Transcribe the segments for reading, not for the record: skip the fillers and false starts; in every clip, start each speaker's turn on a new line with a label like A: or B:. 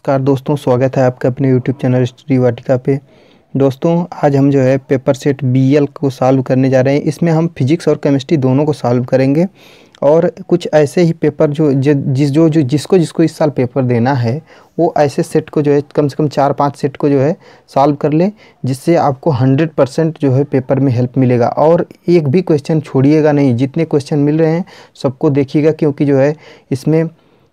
A: नमस्कार दोस्तों, स्वागत है आपका अपने YouTube चैनल स्टडी वाटिका पे। दोस्तों आज हम जो है पेपर सेट BL को सॉल्व करने जा रहे हैं। इसमें हम फिजिक्स और केमिस्ट्री दोनों को सॉल्व करेंगे और कुछ ऐसे ही पेपर जिसको इस साल पेपर देना है वो ऐसे सेट को जो है कम से कम 4-5 सेट को जो है सॉल्व कर ले, जिससे आपको 100% जो है पेपर में हेल्प मिलेगा। और एक भी क्वेश्चन छोड़िएगा नहीं, जितने क्वेश्चन मिल रहे हैं सबको देखिएगा, क्योंकि जो है इसमें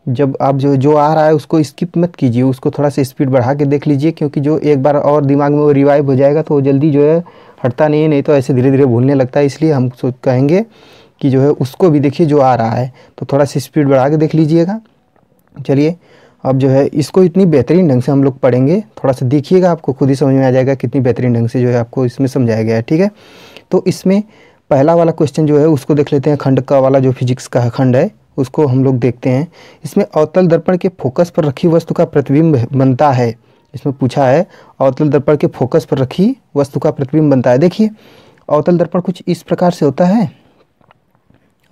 A: जब आप जो आ रहा है उसको स्किप मत कीजिए, उसको थोड़ा सा स्पीड बढ़ा के देख लीजिए, क्योंकि जो एक बार और दिमाग में वो रिवाइव हो जाएगा तो वो जल्दी जो है हटता नहीं तो ऐसे धीरे धीरे भूलने लगता है। इसलिए हम कहेंगे कि जो है उसको भी देखिए जो आ रहा है, तो थोड़ा सा स्पीड बढ़ा के देख लीजिएगा। चलिए अब जो है इसको इतनी बेहतरीन ढंग से हम लोग पढ़ेंगे, थोड़ा सा देखिएगा, आपको खुद ही समझ में आ जाएगा कितनी बेहतरीन ढंग से जो है आपको इसमें समझाया गया है। ठीक है, तो इसमें पहला वाला क्वेश्चन जो है उसको देख लेते हैं। खंड का वाला जो फिजिक्स का खंड है उसको हम लोग देखते हैं। इसमें अवतल दर्पण के फोकस पर रखी वस्तु का प्रतिबिंब बनता है। इसमें पूछा है अवतल दर्पण के फोकस पर रखी वस्तु का प्रतिबिंब बनता है। देखिए अवतल दर्पण कुछ इस प्रकार से होता है,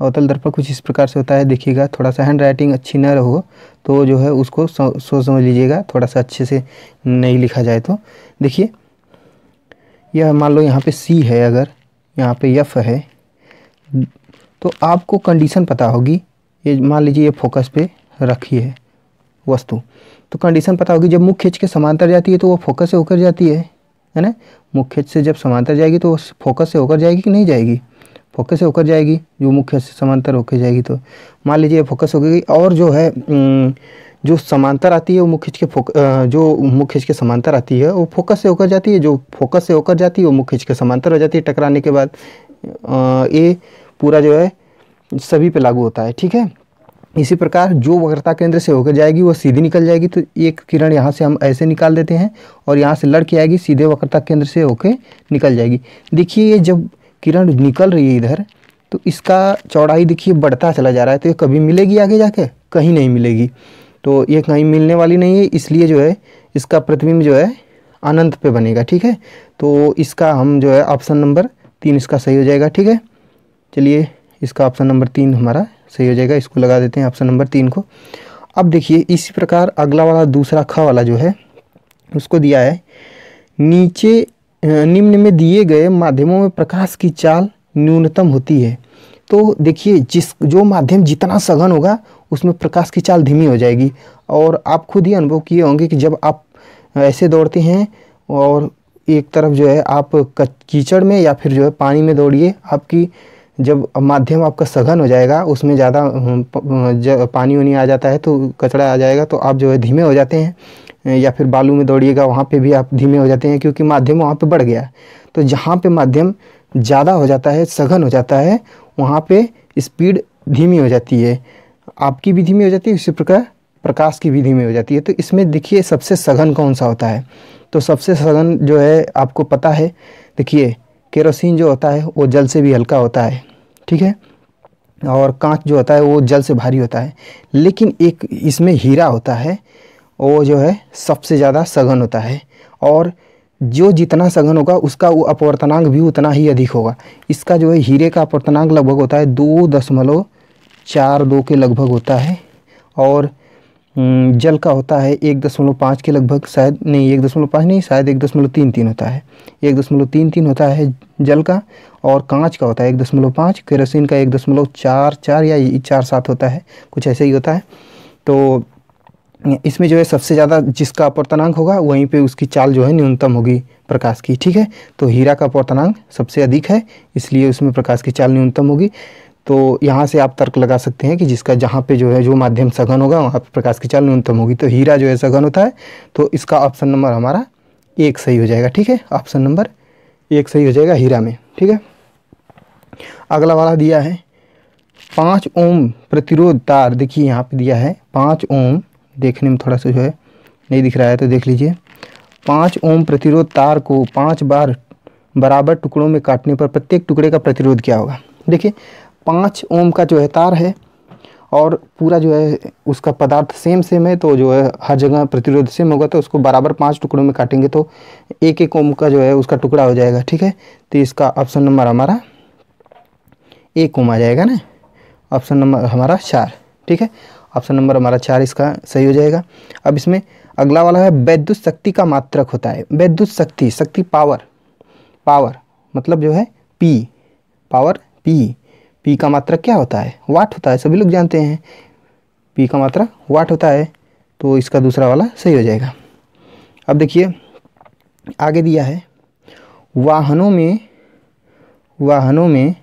A: अवतल दर्पण कुछ इस प्रकार से होता है। देखिएगा, थोड़ा सा हैंड राइटिंग अच्छी न हो तो जो है उसको सोच समझ लीजिएगा, थोड़ा सा अच्छे से नहीं लिखा जाए तो। देखिए यह मान लो यहाँ पे C है, अगर यहाँ पे F है तो आपको कंडीशन पता होगी। ये मान लीजिए ये फोकस पे रखी है वस्तु, तो कंडीशन पता होगी जब मुख खींच के समांतर जाती है तो वो फोकस से होकर जाती है ना। मुख खींच से जब समांतर जाएगी तो फोकस से होकर जाएगी कि नहीं जाएगी? फोकस से होकर जाएगी। जो मुख खींच से समांतर होकर जाएगी तो मान लीजिए फोकस हो गई। और जो है जो समांतर आती है वो मुख खींच के समांतर आती है वो फोकस से होकर जाती है। जो फोकस से होकर जाती है वो मुख खींच के समांतर हो जाती है। टकराने के बाद ये पूरा जो है सभी पे लागू होता है। ठीक है, इसी प्रकार जो वक्रता केंद्र से होकर जाएगी वो सीधी निकल जाएगी। तो एक किरण यहाँ से हम ऐसे निकाल देते हैं और यहाँ से लड़के आएगी, सीधे वक्रता केंद्र से होकर निकल जाएगी। देखिए ये जब किरण निकल रही है इधर तो इसका चौड़ाई देखिए बढ़ता चला जा रहा है, तो ये कभी मिलेगी आगे जाके? कहीं नहीं मिलेगी। तो ये कहीं मिलने वाली नहीं है, इसलिए जो है इसका प्रतिबिंब जो है अनंत पे बनेगा। ठीक है, तो इसका हम जो है ऑप्शन नंबर 3 इसका सही हो जाएगा। ठीक है, चलिए इसका ऑप्शन नंबर 3 हमारा सही हो जाएगा, इसको लगा देते हैं ऑप्शन नंबर 3 को। अब देखिए इसी प्रकार अगला वाला दूसरा ख वाला जो है उसको दिया है, नीचे निम्न में दिए गए माध्यमों में प्रकाश की चाल न्यूनतम होती है। तो देखिए जो माध्यम जितना सघन होगा उसमें प्रकाश की चाल धीमी हो जाएगी। और आप खुद ही अनुभव किए होंगे कि जब आप ऐसे दौड़ते हैं और एक तरफ जो है आप कीचड़ में या फिर जो है पानी में दौड़िए, आपकी जब माध्यम आपका सघन हो जाएगा उसमें ज़्यादा पानी वानी आ जाता है तो कचरा आ जाएगा तो आप जो है धीमे हो जाते हैं। या फिर बालू में दौड़िएगा वहाँ पे भी आप धीमे हो जाते हैं, क्योंकि माध्यम वहाँ पे बढ़ गया। तो जहाँ पे माध्यम ज़्यादा हो जाता है, सघन हो जाता है, वहाँ पे स्पीड धीमी हो जाती है, आपकी भी धीमी हो जाती है, इसी प्रकार प्रकाश की भी धीमी हो जाती है। तो इसमें देखिए सबसे सघन कौन सा होता है? तो सबसे सघन जो है आपको पता है, देखिए केरोसिन जो होता है वो जल से भी हल्का होता है। ठीक है, और कांच जो होता है वो जल से भारी होता है। लेकिन एक इसमें हीरा होता है, वो जो है सबसे ज़्यादा सघन होता है, और जो जितना सघन होगा उसका वो अपवर्तनांक भी उतना ही अधिक होगा। इसका जो है हीरे का अपवर्तनांक लगभग होता है 2.42 के लगभग होता है, और जल का होता है 1.5 के लगभग, शायद नहीं 1.5 नहीं, शायद 1.33 होता है। 1.33 होता है जल का, और कांच का होता है 1.5, केरोसिन का 1.44 या 47 होता है, कुछ ऐसे ही होता है। तो इसमें जो है सबसे ज़्यादा जिसका अपवर्तनांक होगा वहीं पे उसकी चाल जो है न्यूनतम होगी प्रकाश की। ठीक है, तो हीरा का अपवर्तनांक सबसे अधिक है, इसलिए उसमें प्रकाश की चाल न्यूनतम होगी। तो यहाँ से आप तर्क लगा सकते हैं कि जिसका जहाँ पे जो है जो माध्यम सघन होगा वहाँ पे प्रकाश की चाल न्यूनतम होगी। तो हीरा जो है सघन होता है, तो इसका ऑप्शन नंबर हमारा 1 सही हो जाएगा। ठीक है, ऑप्शन नंबर 1 सही हो जाएगा हीरा में। ठीक है, अगला वाला दिया है 5 ओम प्रतिरोध तार। देखिए यहाँ पे दिया है 5 ओम, देखने में थोड़ा सा जो है नहीं दिख रहा है तो देख लीजिए। 5 ओम प्रतिरोध तार को 5 बार बराबर टुकड़ों में काटने पर प्रत्येक टुकड़े का प्रतिरोध क्या होगा? देखिए 5 ओम का जो है तार है और पूरा जो है उसका पदार्थ सेम है, तो जो है हर जगह प्रतिरोध सेम होगा, तो उसको बराबर 5 टुकड़ों में काटेंगे तो 1-1 ओम का जो है उसका टुकड़ा हो जाएगा। ठीक है, तो इसका ऑप्शन नंबर हमारा 1 ओम आ जाएगा ना, ऑप्शन नंबर हमारा 4। ठीक है, ऑप्शन नंबर हमारा 4 इसका सही हो जाएगा। अब इसमें अगला वाला है विद्युत शक्ति का मात्रक होता है। विद्युत शक्ति, शक्ति पावर, पावर मतलब जो है पी, पावर पी, पी का मात्रक क्या होता है? वाट होता है, सभी लोग जानते हैं पी का मात्रक वाट होता है। तो इसका दूसरा वाला सही हो जाएगा। अब देखिए आगे दिया है वाहनों में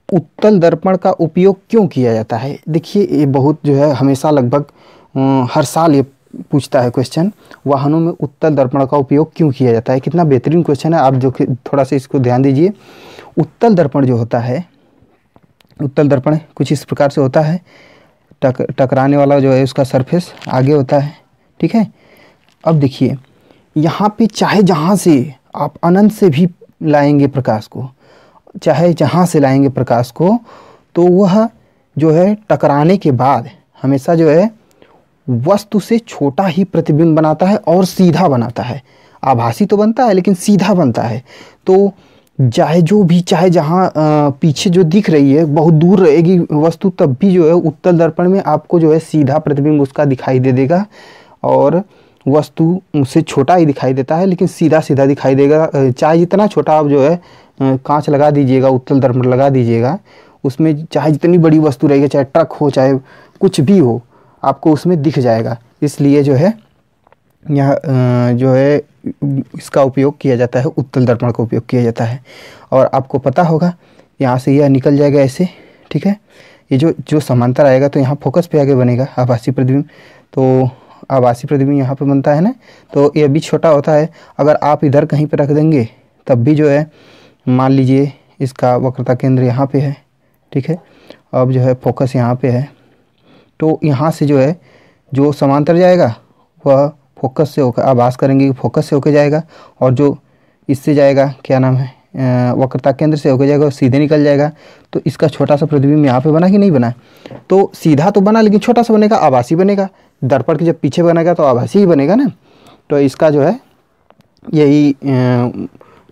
A: उत्तल दर्पण का उपयोग क्यों किया जाता है। देखिए ये बहुत जो है हमेशा लगभग हर साल ये पूछता है क्वेश्चन, वाहनों में उत्तल दर्पण का उपयोग क्यों किया जाता है। कितना बेहतरीन क्वेश्चन है, आप जो थोड़ा सा इसको ध्यान दीजिए। उत्तल दर्पण जो होता है, उत्तल दर्पण कुछ इस प्रकार से होता है, टकराने वाला जो है उसका सरफेस आगे होता है, ठीक है। अब देखिए यहाँ पे चाहे जहाँ से आप अनंत से भी लाएंगे प्रकाश को, चाहे जहाँ से लाएंगे प्रकाश को, तो वह जो है टकराने के बाद हमेशा जो है वस्तु से छोटा ही प्रतिबिंब बनाता है और सीधा बनाता है। आभासी तो बनता है लेकिन सीधा बनता है। तो चाहे जहाँ पीछे जो दिख रही है बहुत दूर रहेगी वस्तु, तब भी जो है उत्तल दर्पण में आपको जो है सीधा प्रतिबिंब उसका दिखाई दे देगा और वस्तु उससे छोटा ही दिखाई देता है लेकिन सीधा सीधा दिखाई देगा। चाहे जितना छोटा आप जो है कांच लगा दीजिएगा, उत्तल दर्पण लगा दीजिएगा, उसमें चाहे जितनी बड़ी वस्तु रहेगी, चाहे ट्रक हो चाहे कुछ भी हो, आपको उसमें दिख जाएगा। इसलिए जो है यहाँ जो है इसका उपयोग किया जाता है, उत्तल दर्पण का उपयोग किया जाता है। और आपको पता होगा यहाँ से यह निकल जाएगा ऐसे, ठीक है। ये जो समांतर आएगा तो यहाँ फोकस पे आगे बनेगा आभासी प्रतिबिंब। तो आभासी प्रतिबिंब यहाँ पे बनता है ना, तो ये भी छोटा होता है। अगर आप इधर कहीं पे रख देंगे तब भी जो है, मान लीजिए इसका वक्रता केंद्र यहाँ पे है, ठीक है। अब जो है फोकस यहाँ पे है, तो यहाँ से जो है जो समांतर जाएगा वह फोकस से होकर, आभास करेंगे कि फोकस से होकर जाएगा, और जो इससे जाएगा क्या नाम है वक्रता केंद्र से होकर जाएगा और सीधे निकल जाएगा। तो इसका छोटा सा प्रतिबिंब यहाँ पे बना कि नहीं बना? तो सीधा तो बना लेकिन छोटा सा बनेगा, आभासी बनेगा। दर्पण के जब पीछे बनेगा तो आभासी ही बनेगा ना। तो इसका जो है यही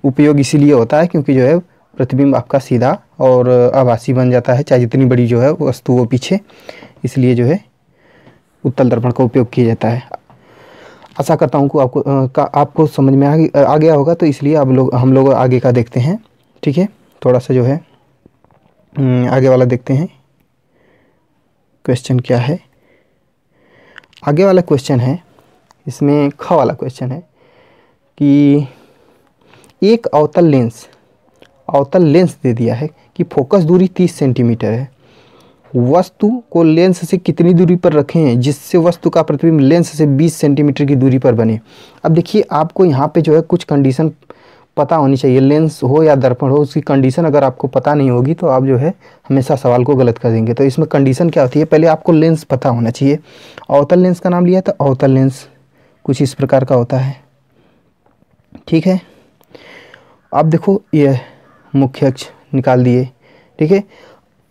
A: उपयोग इसीलिए होता है क्योंकि जो है प्रतिबिंब आपका सीधा और आभासी बन जाता है, चाहे जितनी बड़ी जो है वस्तु वो पीछे। इसलिए जो है उत्तल दर्पण का उपयोग किया जाता है। आशा करता हूँ कि आपको समझ में आ गया होगा। तो इसलिए हम लोग आगे का देखते हैं, ठीक है। थोड़ा सा जो है आगे वाला देखते हैं क्वेश्चन क्या है। आगे वाला क्वेश्चन है, इसमें ख वाला क्वेश्चन है कि एक अवतल लेंस दे दिया है कि फोकस दूरी 30 सेंटीमीटर है। वस्तु को लेंस से कितनी दूरी पर रखें जिससे वस्तु का प्रतिबिंब लेंस से 20 सेंटीमीटर की दूरी पर बने। अब देखिए आपको यहाँ पे जो है कुछ कंडीशन पता होनी चाहिए। लेंस हो या दर्पण हो, उसकी कंडीशन अगर आपको पता नहीं होगी तो आप जो है हमेशा सवाल को गलत कर देंगे। तो इसमें कंडीशन क्या होती है, पहले आपको लेंस पता होना चाहिए। अवतल लेंस का नाम लिया तो अवतल लेंस कुछ इस प्रकार का होता है, ठीक है। अब देखो ये मुख्य अक्ष निकाल दिए, ठीक है।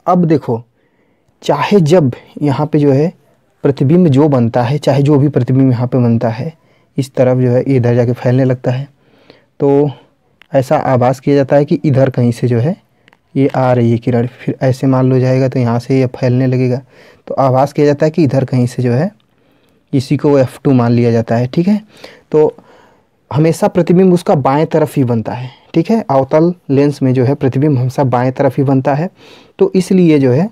A: अब देखो चाहे जब यहाँ पे जो है प्रतिबिंब जो बनता है, चाहे जो भी प्रतिबिंब यहाँ पे बनता है, इस तरफ जो है इधर जाके फैलने लगता है, तो ऐसा आभास किया जाता है कि इधर कहीं से जो है ये आ रही है किरण, फिर ऐसे मान लो जाएगा तो यहाँ से ये फैलने लगेगा। तो आभास किया जाता है कि इधर कहीं से जो है इसी को F2 मान लिया जाता है, ठीक है। तो हमेशा प्रतिबिंब उसका बाएं तरफ ही बनता है, ठीक है। अवतल लेंस में जो है प्रतिबिंब हमेशा बाएं तरफ ही बनता है। तो इसलिए जो है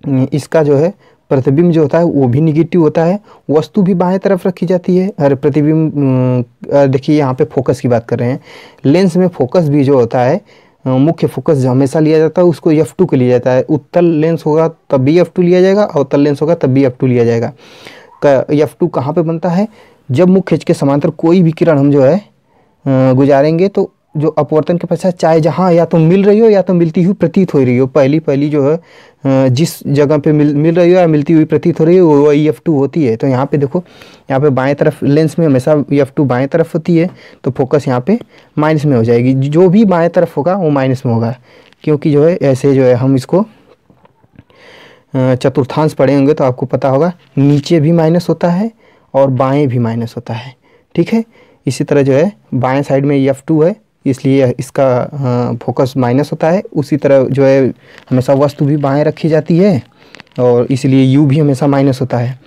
A: इसका जो है प्रतिबिंब जो होता है वो भी निगेटिव होता है, वस्तु भी बाएं तरफ रखी जाती है। अरे प्रतिबिंब देखिए यहाँ पे फोकस की बात कर रहे हैं, लेंस में फोकस भी जो होता है मुख्य फोकस जो हमेशा लिया जाता है उसको F2 के लिया जाता है। उत्तल लेंस होगा तब भी F2 लिया जाएगा, अवतल लेंस होगा तब भी F2 लिया जाएगा। F2 कहाँ पे बनता है, जब मुख्य अक्ष के समांतर कोई भी किरण हम जो है गुजारेंगे तो जो अपवर्तन के पश्चात चाहे जहाँ या तो मिल रही हो या तो मिलती हुई प्रतीत हो रही हो, पहली जो है जिस जगह पे मिल रही हो या मिलती हुई प्रतीत हो रही है वो F2 होती है। तो यहाँ पे देखो, यहाँ पे बाएं तरफ लेंस में हमेशा F2 बाएं तरफ होती है, तो फोकस यहाँ पे माइनस में हो जाएगी। जो भी बाएं तरफ होगा वो माइनस में होगा, क्योंकि जो है ऐसे जो है हम इसको चतुर्थांश पढ़े होंगे तो आपको पता होगा नीचे भी माइनस होता है और बाएँ भी माइनस होता है, ठीक है। इसी तरह जो है बाएँ साइड में F2 है इसलिए इसका फोकस माइनस होता है। उसी तरह जो है हमेशा वस्तु भी बाएं रखी जाती है और इसलिए U भी हमेशा माइनस होता है।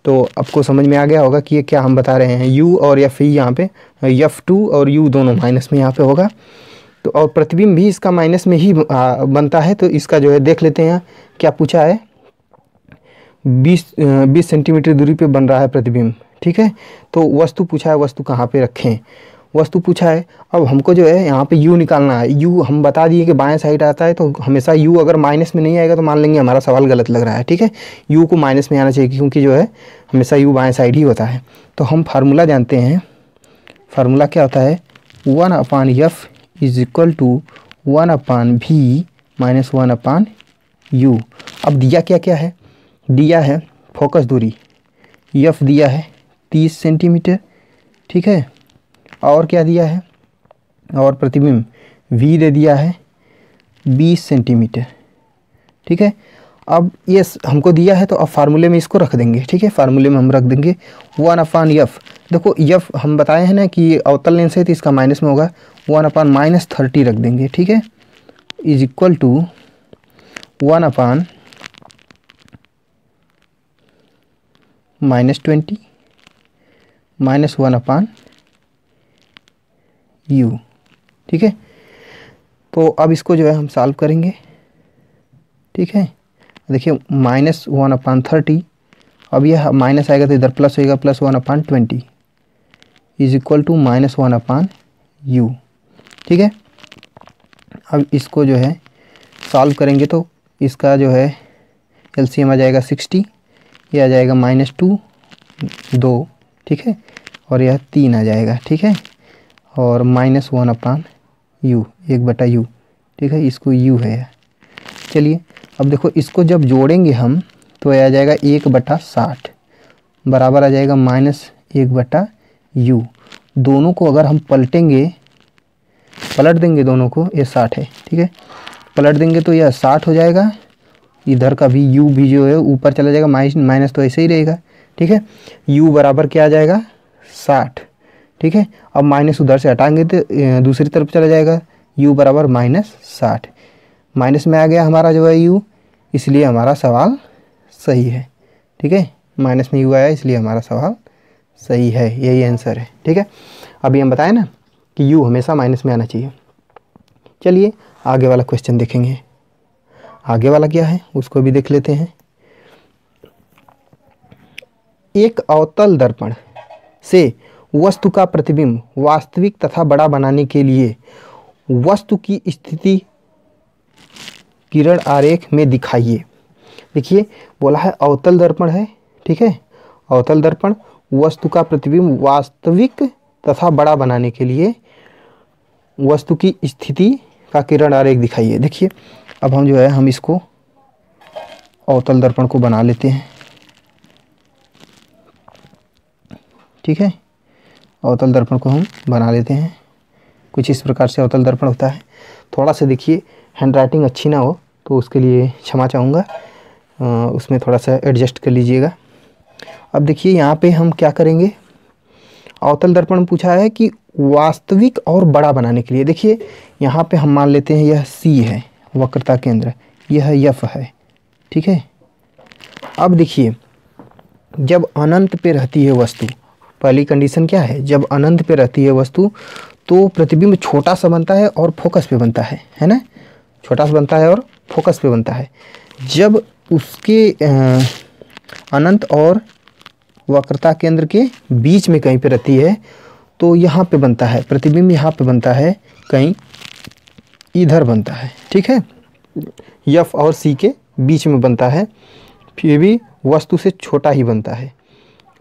A: तो आपको समझ में आ गया होगा कि ये क्या हम बता रहे हैं। u और f यहाँ पे f2 और u दोनों माइनस में यहाँ पे होगा। तो और प्रतिबिंब भी इसका माइनस में ही बनता है। तो इसका जो है देख लेते हैं क्या पूछा है। 20 सेंटीमीटर दूरी पे बन रहा है प्रतिबिंब, ठीक है। तो वस्तु पूछा है, वस्तु कहाँ पे रखें, वस्तु पूछा है। अब हमको जो है यहाँ पे u निकालना है। u हम बता दिए कि बाएं साइड आता है, तो हमेशा u अगर माइनस में नहीं आएगा तो मान लेंगे हमारा सवाल गलत लग रहा है, ठीक है। u को माइनस में आना चाहिए क्योंकि जो है हमेशा u बाएं साइड ही होता है। तो हम फार्मूला जानते हैं, फार्मूला क्या होता है, 1/f is equal to 1/v minus 1/u। अब दिया क्या क्या है, दिया है फोकस दूरी f दिया है 30 सेंटीमीटर, ठीक है। और क्या दिया है, और प्रतिबिंब v दे दिया है 20 सेंटीमीटर, ठीक है। अब ये हमको दिया है तो अब फार्मूले में इसको रख देंगे, ठीक है। फार्मूले में हम रख देंगे 1/f। देखो f हम बताए हैं ना कि अवतल लेंस है तो इसका माइनस में होगा, 1/-30 रख देंगे, ठीक है, is equal to 1/-20 minus 1/u, ठीक है। तो अब इसको जो है हम सॉल्व करेंगे, ठीक है। देखिए -1/30, अब यह माइनस आएगा तो इधर प्लस होएगा, plus 1/20 is equal to -1/u, ठीक है। अब इसको जो है सॉल्व करेंगे तो इसका जो है एलसीएम आ जाएगा 60, ये आ जाएगा -2, ठीक है, और यह 3 आ जाएगा, ठीक है, और -1/u 1/u, ठीक है, इसको u है। चलिए अब देखो इसको जब जोड़ेंगे हम तो आ जाएगा 1/60 बराबर आ जाएगा -1/u। दोनों को अगर हम पलटेंगे, पलट देंगे दोनों को, ये 60 है, ठीक है, पलट देंगे तो यह 60 हो जाएगा। इधर का भी u भी जो है ऊपर चला जाएगा, माइनस तो ऐसे ही रहेगा, ठीक है। u बराबर क्या आ जाएगा 60, ठीक है। अब माइनस उधर से हटाएंगे तो दूसरी तरफ चला जाएगा, u बराबर -60, माइनस में आ गया हमारा जो है u, इसलिए हमारा सवाल सही है, ठीक है। माइनस में u आया इसलिए हमारा सवाल सही है, यही आंसर है, ठीक है। अभी हम बताएं ना कि u हमेशा माइनस में आना चाहिए। चलिए आगे वाला क्वेश्चन देखेंगे। आगे वाला क्या है उसको भी देख लेते हैं। एक अवतल दर्पण से वस्तु का प्रतिबिंब वास्तविक तथा बड़ा बनाने के लिए वस्तु की स्थिति किरण आरेख में दिखाइए। देखिए बोला है अवतल दर्पण है, ठीक है, अवतल दर्पण, वस्तु का प्रतिबिंब वास्तविक तथा बड़ा बनाने के लिए वस्तु की स्थिति का किरण आरेख दिखाइए। देखिए अब हम जो है हम इसको अवतल दर्पण को बना लेते हैं, ठीक है, अवतल दर्पण को हम बना लेते हैं। कुछ इस प्रकार से अवतल दर्पण होता है। थोड़ा सा देखिए हैंड राइटिंग अच्छी ना हो तो उसके लिए क्षमा चाहूँगा, उसमें थोड़ा सा एडजस्ट कर लीजिएगा। अब देखिए यहाँ पे हम क्या करेंगे, अवतल दर्पण पूछा है कि वास्तविक और बड़ा बनाने के लिए। देखिए यहाँ पे हम मान लेते हैं यह C है वक्रता केंद्र, यह F है, ठीक है। अब देखिए जब अनंत पे रहती है वस्तु, पहली कंडीशन क्या है, जब अनंत पे रहती है वस्तु तो प्रतिबिंब छोटा सा बनता है और फोकस पे बनता है ना, छोटा सा बनता है और फोकस पे बनता है। जब उसके अनंत और वक्रता केंद्र के बीच में कहीं पे रहती है तो यहाँ पे बनता है प्रतिबिंब, यहाँ पे बनता है, कहीं इधर बनता है, ठीक है, F और C के बीच में बनता है, फिर भी वस्तु से छोटा ही बनता है।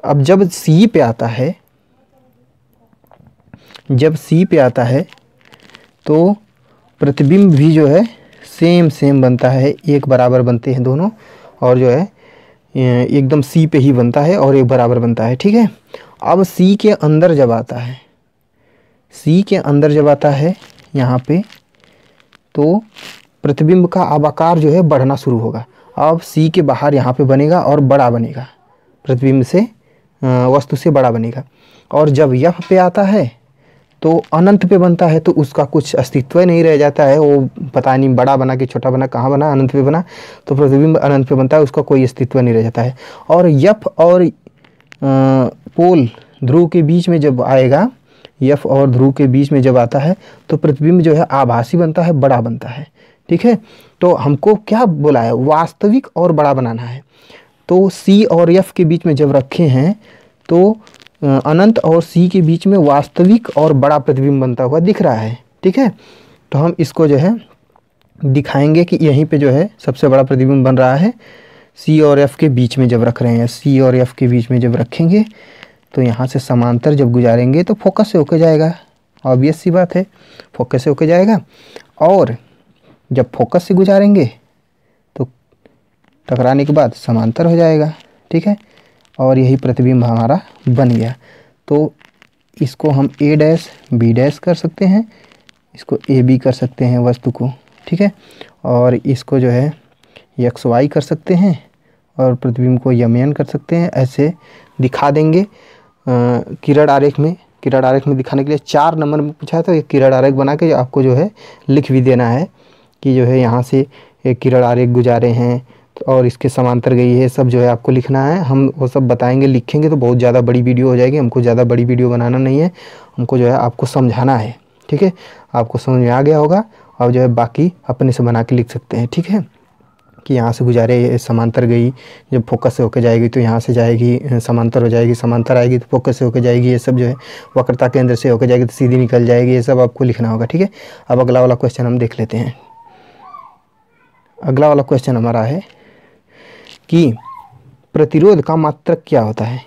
A: अब जब C पे आता है, जब C पे आता है तो प्रतिबिंब भी जो है सेम बनता है, एक बराबर बनते हैं दोनों, और जो है एकदम C पे ही बनता है और एक बराबर बनता है, ठीक है। अब C के अंदर जब आता है, C के अंदर जब आता है यहाँ पे तो प्रतिबिंब का अब आकार जो है बढ़ना शुरू होगा। अब C के बाहर यहाँ पे बनेगा और बड़ा बनेगा, प्रतिबिंब से वस्तु से बड़ा बनेगा। और जब F पे आता है तो अनंत पे बनता है तो उसका कुछ अस्तित्व नहीं रह जाता है, वो पता नहीं बड़ा बना कि छोटा बना, कहाँ बना, अनंत पे बना, तो प्रतिबिंब अनंत पे बनता है, उसका कोई अस्तित्व नहीं रह जाता है। और F और पोल ध्रुव के बीच में जब आएगा, एफ और ध्रुव के बीच में जब आता है तो प्रतिबिंब जो है आभासी बनता है, बड़ा बनता है। ठीक है, तो हमको क्या बोला है, वास्तविक और बड़ा बनाना है। तो सी और एफ के बीच में जब रखे हैं तो अनंत और सी के बीच में वास्तविक और बड़ा प्रतिबिंब बनता हुआ दिख रहा है। ठीक है, तो हम इसको जो है दिखाएंगे कि यहीं पे जो है सबसे बड़ा प्रतिबिंब बन रहा है सी और एफ के बीच में जब रख रहे हैं। सी और एफ के बीच में जब रखेंगे तो यहाँ से समांतर जब गुजारेंगे तो फोकस से होके जाएगा, ऑब्वियस सी बात है, फोकस से होके जाएगा। और जब फोकस से गुजारेंगे तो टकराने के बाद समांतर हो जाएगा। ठीक है, और यही प्रतिबिंब हमारा बन गया। तो इसको हम ए डैश बी डैश कर सकते हैं, इसको ए बी कर सकते हैं वस्तु को। ठीक है, और इसको जो है एक्स वाई कर सकते हैं और प्रतिबिंब को यम एन कर सकते हैं। ऐसे दिखा देंगे किरण आरेख में दिखाने के लिए 4 नंबर में पूछा है, तो एक किरण आरेख बना के आपको जो है लिख भी देना है कि जो है यहाँ से एक किरण आरेख गुजारे हैं और इसके समांतर गई है, सब जो है आपको लिखना है। हम वो सब बताएंगे, लिखेंगे तो बहुत ज़्यादा बड़ी वीडियो हो जाएगी। हमको ज़्यादा बड़ी वीडियो बनाना नहीं है, हमको जो है आपको समझाना है। ठीक है, आपको समझ में आ गया होगा और जो है बाकी अपने से बना के लिख सकते हैं। ठीक है, कि यहाँ से गुजारे, समांतर गई, जब फोकस से होकर जाएगी तो यहाँ से जाएगी, समांतर हो जाएगी, समांतर आएगी तो फोकस से होकर जाएगी, ये सब जो है वक्रता केंद्र से होकर जाएगी तो सीधी निकल जाएगी, ये सब आपको लिखना होगा। ठीक है, अब अगला वाला क्वेश्चन हम देख लेते हैं। अगला वाला क्वेश्चन हमारा है कि प्रतिरोध का मात्रक क्या होता है।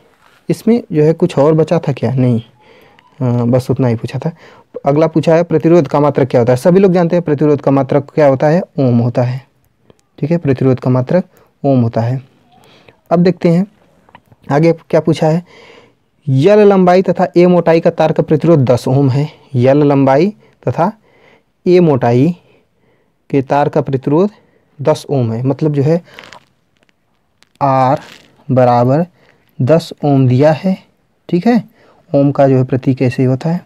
A: इसमें जो है कुछ और बचा था क्या, नहीं, बस उतना ही पूछा था। अगला पूछा है प्रतिरोध का मात्रक क्या होता है। सभी लोग जानते हैं प्रतिरोध का मात्रक क्या होता है, ओम होता है। ठीक है, प्रतिरोध का मात्रक ओम होता है। अब देखते हैं आगे क्या पूछा है। यल लंबाई तथा ए मोटाई का तार का प्रतिरोध 10 ओम है। यल लंबाई तथा ए मोटाई के तार का प्रतिरोध 10 ओम है, मतलब जो है आर बराबर 10 ओम दिया है। ठीक है, ओम का जो है प्रतीक ऐसे ही होता है,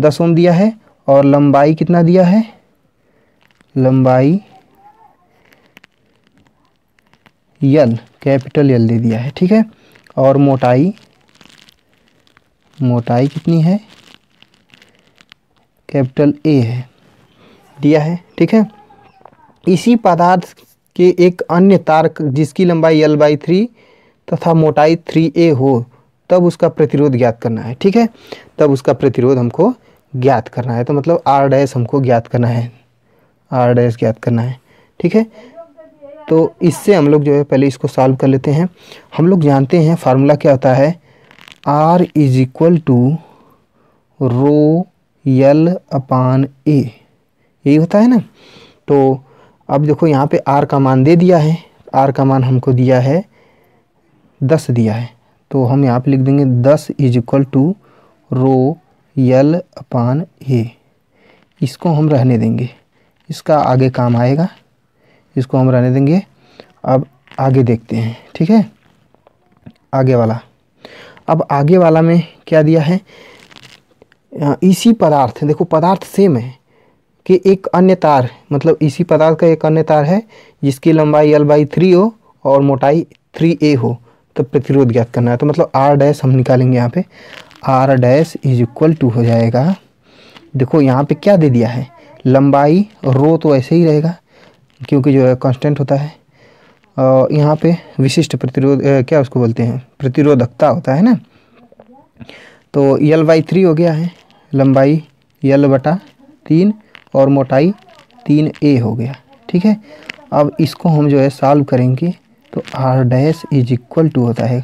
A: 10 ओम दिया है। और लंबाई कितना दिया है, लंबाई यल, कैपिटल यल दे दिया है। ठीक है, और मोटाई कितनी है, कैपिटल ए है, दिया है। ठीक है, इसी पदार्थ के एक अन्य तार जिसकी लंबाई L/3 तथा मोटाई 3a हो तब उसका प्रतिरोध ज्ञात करना है। ठीक है, तब उसका प्रतिरोध हमको ज्ञात करना है, तो मतलब R डैश हमको ज्ञात करना है, R डैश ज्ञात करना है। ठीक है, तो इससे हम लोग जो है पहले इसको सॉल्व कर लेते हैं। हम लोग जानते हैं फार्मूला क्या होता है, R = ρL/A, यही होता है ना। तो अब देखो यहाँ पे R का मान दे दिया है, R का मान हमको दिया है 10 दिया है, तो हम यहाँ पे लिख देंगे 10 = ρL/A। इसको हम रहने देंगे, इसका आगे काम आएगा, इसको हम रहने देंगे। अब आगे देखते हैं। ठीक है, आगे वाला, अब आगे वाला में क्या दिया है, इसी पदार्थ, देखो पदार्थ सेम है कि एक अन्य तार, मतलब इसी पदार्थ का एक अन्य तार है जिसकी लंबाई L/3 हो और मोटाई 3a हो, तब प्रतिरोध ज्ञात करना है। तो मतलब R डैश हम निकालेंगे, यहाँ पे R डैश = हो जाएगा, देखो यहाँ पे क्या दे दिया है, लंबाई रो तो ऐसे ही रहेगा क्योंकि जो है कांस्टेंट होता है। यहाँ पे विशिष्ट प्रतिरोध क्या उसको बोलते हैं, प्रतिरोधकता होता है ना। तो L/3 हो गया है, लंबाई L/3 और मोटाई 3a हो गया। ठीक है, अब इसको हम जो है सॉल्व करेंगे तो R डैश = होता है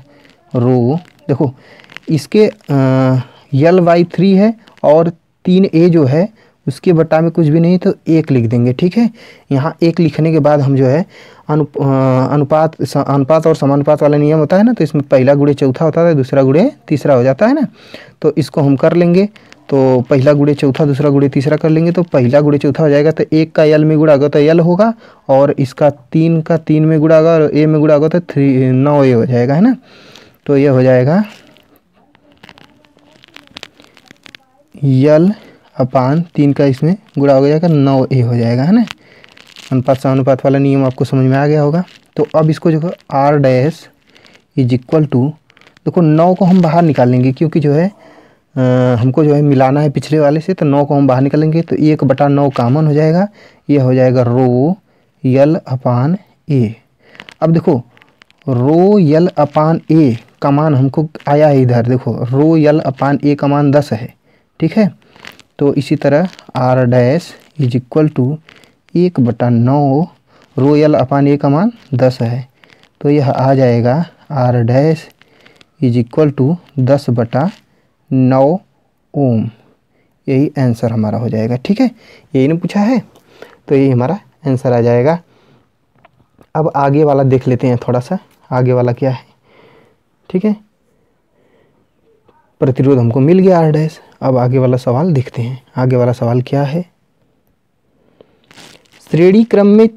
A: रो, देखो इसके L/3 है और 3a जो है उसके बटा में कुछ भी नहीं तो 1 लिख देंगे। ठीक है, यहाँ 1 लिखने के बाद हम जो है अनुपात और समानुपात वाला नियम होता है ना, तो इसमें पहला गुणे चौथा होता है, दूसरा गुणे तीसरा हो जाता है ना। तो इसको हम कर लेंगे, तो पहला गुणे चौथा, दूसरा गुणे तीसरा कर लेंगे तो पहला गुणे चौथा हो जाएगा, तो 1 का L में गुणा होगा तो L होगा, और इसका 3 का 3 में गुणा होगा और a में गुणा होगा तो 9a हो जाएगा, है ना। तो ये हो जाएगा L/3 का इसमें गुणा हो जाएगा 9a हो जाएगा, है ना। अनुपात समानुपात वाला नियम आपको समझ में आ गया होगा। तो अब इसको जो R डैश = देखो 9 को हम बाहर निकालेंगे क्योंकि जो है हमको जो है मिलाना है पिछले वाले से, तो 9 को हम बाहर निकालेंगे तो 1/9 कॉमन हो जाएगा, ये हो जाएगा रो यल अपान ए। अब देखो रो यल अपान ए का मान हमको आया है इधर, देखो रो यल अपान ए का मान 10 है, ठीक है। तो इसी तरह R dash is equal to 1/9 रो यल अपान ए का मान 10 है, तो यह आ जाएगा R dash is equal to 10/9 ohm. यही आंसर हमारा हो जाएगा, ठीक है। यही ने पूछा है, तो यही हमारा आंसर आ जाएगा। अब आगे वाला देख लेते हैं, थोड़ा सा आगे वाला क्या है, ठीक है। प्रतिरोध हमको मिल गया आर डैश। अब आगे वाला सवाल देखते हैं। आगे वाला सवाल क्या है, श्रेणी क्रम में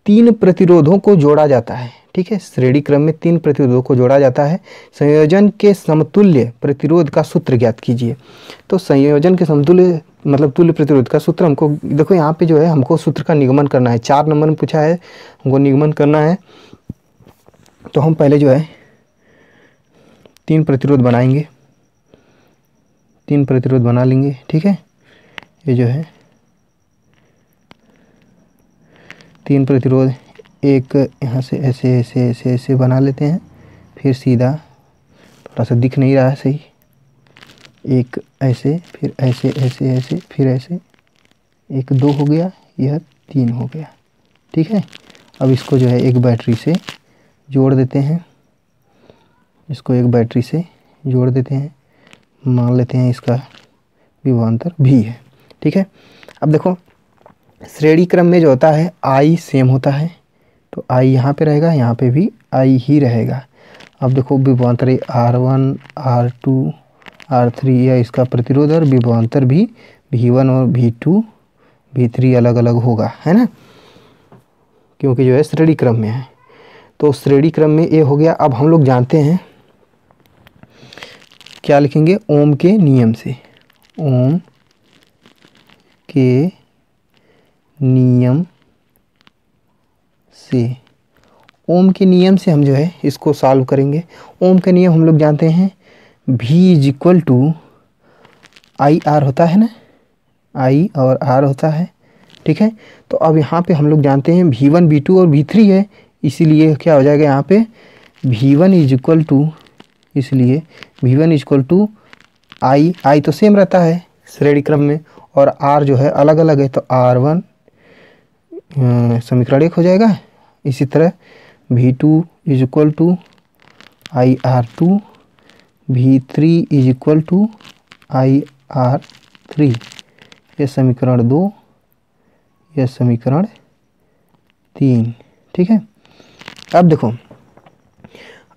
A: 3 प्रतिरोधों को जोड़ा जाता है, ठीक है। श्रेणी क्रम में 3 प्रतिरोधों को जोड़ा जाता है, संयोजन के समतुल्य प्रतिरोध का सूत्र ज्ञात कीजिए। तो संयोजन के समतुल्य मतलब तुल्य प्रतिरोध का सूत्र हमको, देखो यहाँ पे जो है हमको सूत्र का निगमन करना है। 4 नंबर में पूछा है, हमको निगमन करना है। तो हम पहले जो है 3 प्रतिरोध बनाएंगे, 3 प्रतिरोध बना लेंगे, ठीक है। ये जो है 3 प्रतिरोध, एक यहाँ से ऐसे ऐसे ऐसे ऐसे बना लेते हैं, फिर सीधा, थोड़ा सा दिख नहीं रहा है सही, एक ऐसे, फिर ऐसे ऐसे ऐसे, फिर ऐसे, 1 2 हो गया, यह 3 हो गया, ठीक है। अब इसको जो है एक बैटरी से जोड़ देते हैं, इसको एक बैटरी से जोड़ देते हैं, मान लेते हैं इसका विभवांतर भी है, ठीक है। अब देखो श्रेणी क्रम में जो होता है आई सेम होता है, तो आई यहाँ पे रहेगा, यहाँ पे भी आई ही रहेगा। अब देखो विभवांतर R1 R2 R3 या इसका प्रतिरोध और विभवांतर भी V1 और V2 V3 अलग अलग होगा, है ना, क्योंकि जो है श्रेणी क्रम में है। तो श्रेणी क्रम में ये हो गया। अब हम लोग जानते हैं क्या लिखेंगे, ओम के नियम से, ओम के नियम से, ओम के नियम से हम जो है इसको सॉल्व करेंगे। ओम का नियम हम लोग जानते हैं, V is equal to I R होता है ना, आई और आर होता है, ठीक है। तो अब यहाँ पे हम लोग जानते हैं V1 V2 और V3 है, इसीलिए क्या हो जाएगा यहाँ पे V1 इज इक्वल टू, इसलिए V1 इज इक्वल टू आई तो सेम रहता है श्रेणी क्रम में, और R जो है अलग अलग है, तो R1 समीकरण 1 हो जाएगा। इसी तरह V2 is equal to IR2, V3 is equal to IR3, यह समीकरण 2, यह समीकरण 3, ठीक है। अब देखो,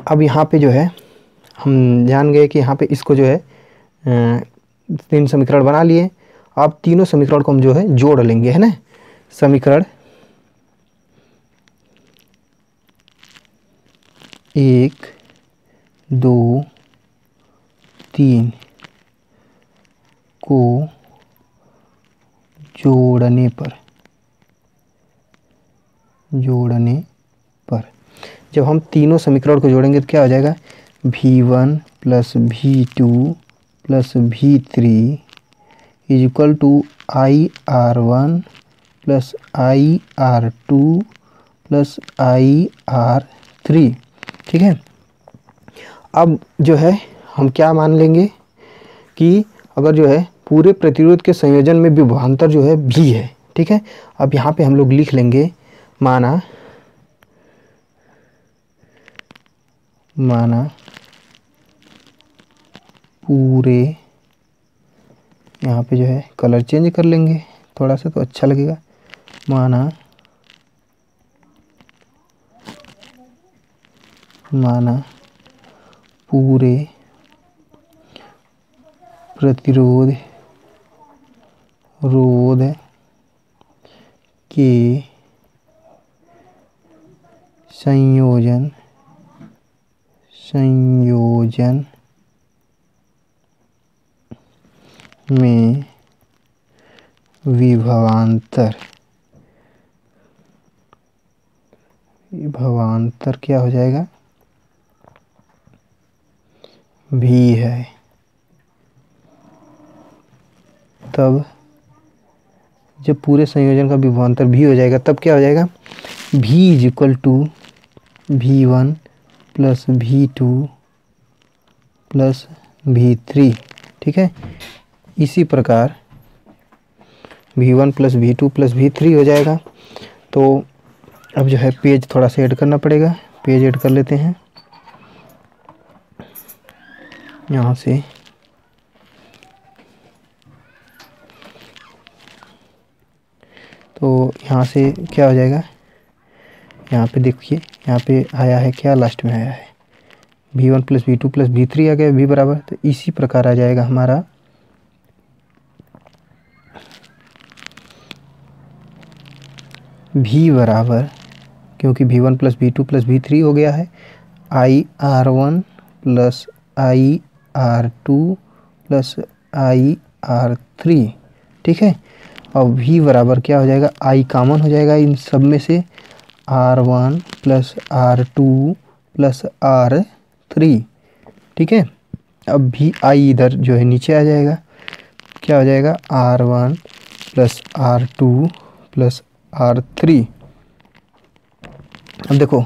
A: अब यहाँ पे जो है हम जान गए कि यहाँ पे इसको जो है 3 समीकरण बना लिए। अब तीनों समीकरण को हम जो है जोड़ लेंगे, है ना। समीकरण 1 2 3 को जोड़ने पर जब हम तीनों समीकरण को जोड़ेंगे तो क्या हो जाएगा, V1 plus V2 plus V3 is equal to IR1 plus IR2 plus IR3, ठीक है। अब जो है हम क्या मान लेंगे कि अगर जो है पूरे प्रतिरोध के संयोजन में विभवांतर जो है V है, ठीक है। अब यहाँ पे हम लोग लिख लेंगे, माना पूरे, यहाँ पे जो है कलर चेंज कर लेंगे थोड़ा सा तो अच्छा लगेगा, माना पूरे प्रतिरोध के संयोजन में विभवांतर क्या हो जाएगा, भी है, तब जब पूरे संयोजन का विभवांतर भी हो जाएगा तब क्या हो जाएगा, V is equal to V1 plus V2 plus V3। ठीक है, इसी प्रकार V1 plus V2 plus V3 हो जाएगा। तो अब जो है पेज थोड़ा सा ऐड करना पड़ेगा, पेज ऐड कर लेते हैं यहाँ से। तो यहाँ से क्या हो जाएगा, यहाँ पे देखिए, यहाँ पे आया है क्या, लास्ट में आया है V1 plus V2 plus V3 आ गया V बराबर। तो इसी प्रकार आ जाएगा हमारा V बराबर, क्योंकि V1 plus V2 plus V3 हो गया है, IR1 plus IR2 plus IR3। ठीक है, अब V बराबर क्या हो जाएगा, I कॉमन हो जाएगा इन सब में से, R1 plus R2 plus R3। ठीक है, अब भी I इधर जो है नीचे आ जाएगा, क्या हो जाएगा, R1 plus R2 plus R3। अब देखो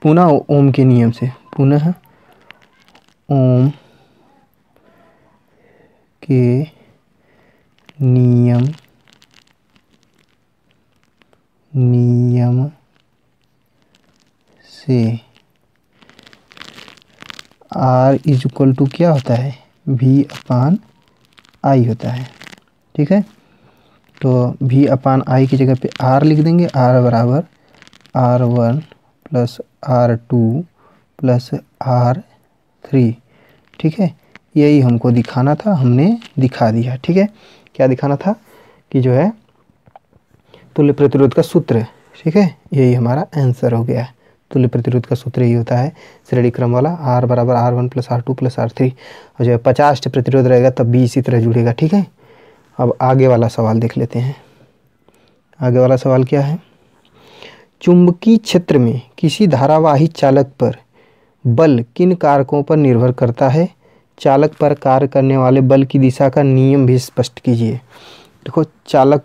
A: पुनः ओम के नियम से, पुनः ओम के नियम से R इज इक्वल टू क्या होता है, V अपान I होता है। ठीक है, तो V अपान I की जगह पे R लिख देंगे, R बराबर R1 plus R2 plus R3। ठीक है, यही हमको दिखाना था, हमने दिखा दिया। ठीक है, क्या दिखाना था कि जो है तुल्य प्रतिरोध का सूत्र। ठीक है, यही हमारा आंसर हो गया। तुल्य प्रतिरोध का सूत्र यही होता है, श्रेणी क्रम वाला, R बराबर R1 plus R2 plus R3। और जो है 50 प्रतिरोध रहेगा तब भी इसी तरह जुड़ेगा। ठीक है, अब आगे वाला सवाल देख लेते हैं। आगे वाला सवाल क्या है, चुंबकीय क्षेत्र में किसी धारावाही चालक पर बल किन कारकों पर निर्भर करता है, चालक पर कार्य करने वाले बल की दिशा का नियम भी स्पष्ट कीजिए। देखो, चालक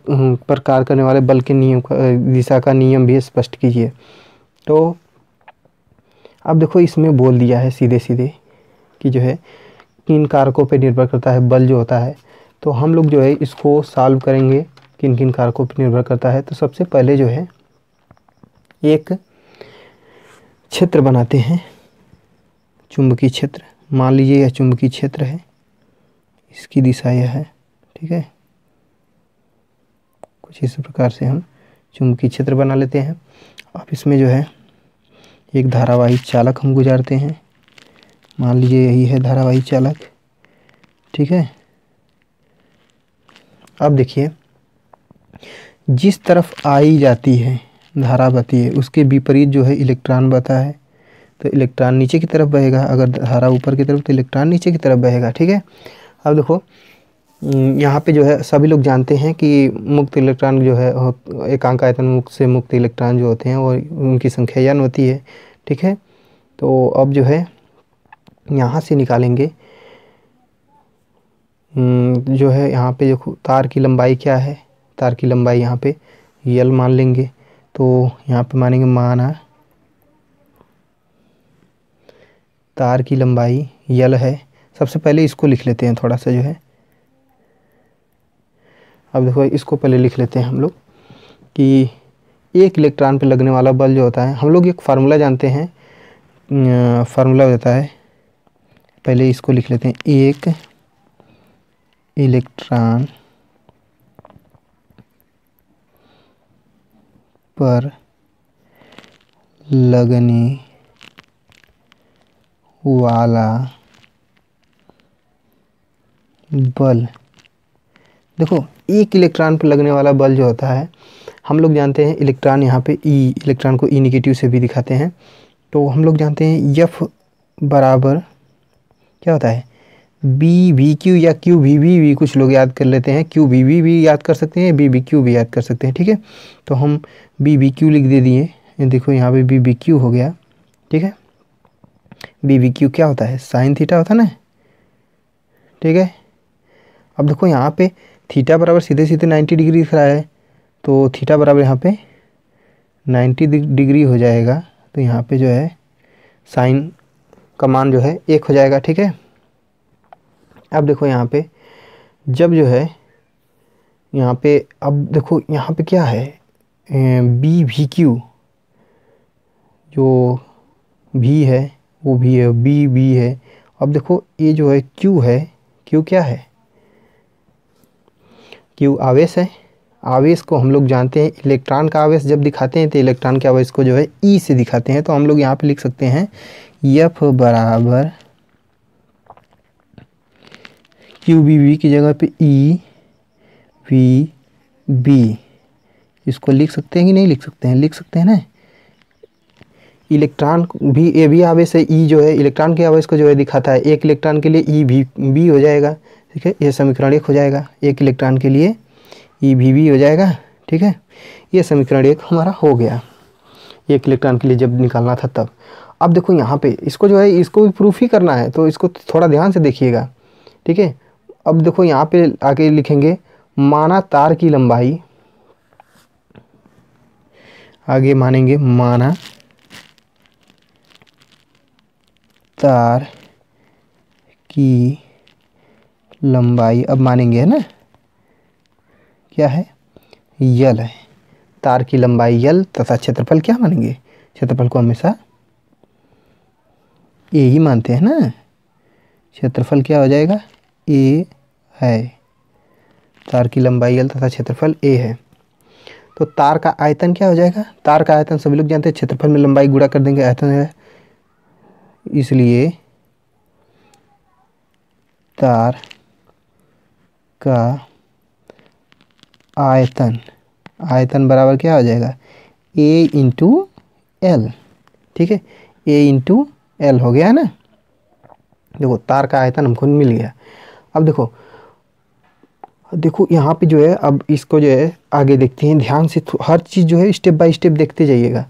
A: पर कार्य करने वाले बल के नियम दिशा का नियम भी स्पष्ट कीजिए। तो अब देखो इसमें बोल दिया है सीधे सीधे कि जो है किन कारकों पर निर्भर करता है बल जो होता है। तो हम लोग जो है इसको सॉल्व करेंगे, किन किन कारकों पर निर्भर करता है। तो सबसे पहले जो है एक क्षेत्र बनाते हैं, चुंबकीय क्षेत्र। मान लीजिए यह चुंबकीय क्षेत्र है, इसकी दिशा यह है। ठीक है, कुछ इस प्रकार से हम चुंबकीय क्षेत्र बना लेते हैं। अब इसमें जो है एक धारावाही चालक हम गुजारते हैं, मान लीजिए यही है धारावाही चालक। ठीक है, अब देखिए जिस तरफ आई जाती है धारा बहती है उसके विपरीत जो है इलेक्ट्रॉन बहता है, तो इलेक्ट्रॉन नीचे की तरफ बहेगा। अगर धारा ऊपर की तरफ तो इलेक्ट्रॉन नीचे की तरफ बहेगा। ठीक है, अब देखो यहाँ पे जो है सभी लोग जानते हैं कि मुक्त इलेक्ट्रॉन जो है एकांक आयतन मुक्त से मुक्त इलेक्ट्रॉन जो होते हैं वो उनकी संख्या n होती है। ठीक है, तो अब जो है यहाँ से निकालेंगे, जो है यहाँ पे जो तार की लंबाई क्या है, तार की लंबाई यहाँ पे L मान लेंगे। तो यहाँ पे मानेंगे माना तार की लंबाई L है। सबसे पहले इसको लिख लेते हैं थोड़ा सा जो है, अब देखो इसको पहले लिख लेते हैं हम लोग कि एक इलेक्ट्रॉन पे लगने वाला बल जो होता है, हम लोग एक फार्मूला जानते हैं, फार्मूला होता है, पहले इसको लिख लेते हैं, एक इलेक्ट्रॉन पर लगने वाला बल। देखो एक इलेक्ट्रॉन पर लगने वाला बल जो होता है, हम लोग जानते हैं इलेक्ट्रॉन यहाँ पे ई, इलेक्ट्रॉन को ई निगेटिव से भी दिखाते हैं। तो हम लोग जानते हैं एफ बराबर क्या होता है, बी वी क्यू या क्यू वी वी भी कुछ लोग याद कर लेते हैं, क्यू वी वी भी याद कर सकते हैं, बी वी क्यू भी याद कर सकते हैं। ठीक है, तो हम बी वी क्यू लिख दे दिए, देखो यहाँ पे बी वी क्यू हो गया। ठीक है, बी वी क्यू क्या होता है, साइन थीटा होता है ना, ठीक है। अब देखो यहाँ पे थीटा बराबर सीधे सीधे 90 डिग्री दिख रहा है, तो थीटा बराबर यहाँ पे 90 डिग्री हो जाएगा, तो यहाँ पे जो है साइन का मान जो है 1 हो जाएगा, ठीक है। अब देखो यहाँ पे जब जो है यहाँ पे, अब देखो यहाँ पे क्या है, बी वी क्यू, जो भी है वो भी है, बी बी है। अब देखो ये जो है क्यू है, क्यू क्या है, क्यू आवेश है। आवेश को हम लोग जानते हैं, इलेक्ट्रॉन का आवेश जब दिखाते हैं तो इलेक्ट्रॉन के आवेश को जो है ई से दिखाते हैं, तो हम लोग यहाँ पे लिख सकते हैं एफ बराबर क्यू बी वी की जगह पे ई वी बी, इसको लिख सकते हैं कि नहीं लिख सकते हैं, लिख सकते हैं ना। इलेक्ट्रॉन भी, ये भी आवेश है, ई जो है इलेक्ट्रॉन के आवेश को जो है दिखाता है, एक इलेक्ट्रॉन के लिए ई भी बी हो जाएगा, ठीक है। ये समीकरण 1 हो जाएगा, एक इलेक्ट्रॉन के लिए ई भी बी हो जाएगा, ठीक है। ये समीकरण 1 हमारा हो गया, एक इलेक्ट्रॉन के लिए जब निकालना था तब। अब देखो यहाँ पे इसको जो है, इसको भी प्रूफ ही करना है, तो इसको थोड़ा ध्यान से देखिएगा, ठीक है। अब देखो यहाँ पे आके लिखेंगे माना तार की लंबाई, आगे मानेंगे माना तार की लंबाई, अब मानेंगे है ना, क्या है, यल है, तार की लंबाई यल तथा क्षेत्रफल क्या मानेंगे, क्षेत्रफल को हमेशा ए ही मानते हैं ना, क्षेत्रफल क्या हो जाएगा, ए है, तार की लंबाई यल तथा क्षेत्रफल ए है। तो तार का आयतन क्या हो जाएगा, तार का आयतन सभी लोग जानते हैं, क्षेत्रफल में लंबाई गुणा कर देंगे, आयतन है, इसलिए तार का आयतन, आयतन बराबर क्या हो जाएगा, ए इंटू एल, ठीक है, ए इंटू एल हो गया है ना। देखो तार का आयतन हमको मिल गया। अब देखो देखो यहाँ पे जो है, अब इसको जो है आगे देखते हैं ध्यान से, हर चीज़ जो है स्टेप बाय स्टेप देखते जाइएगा।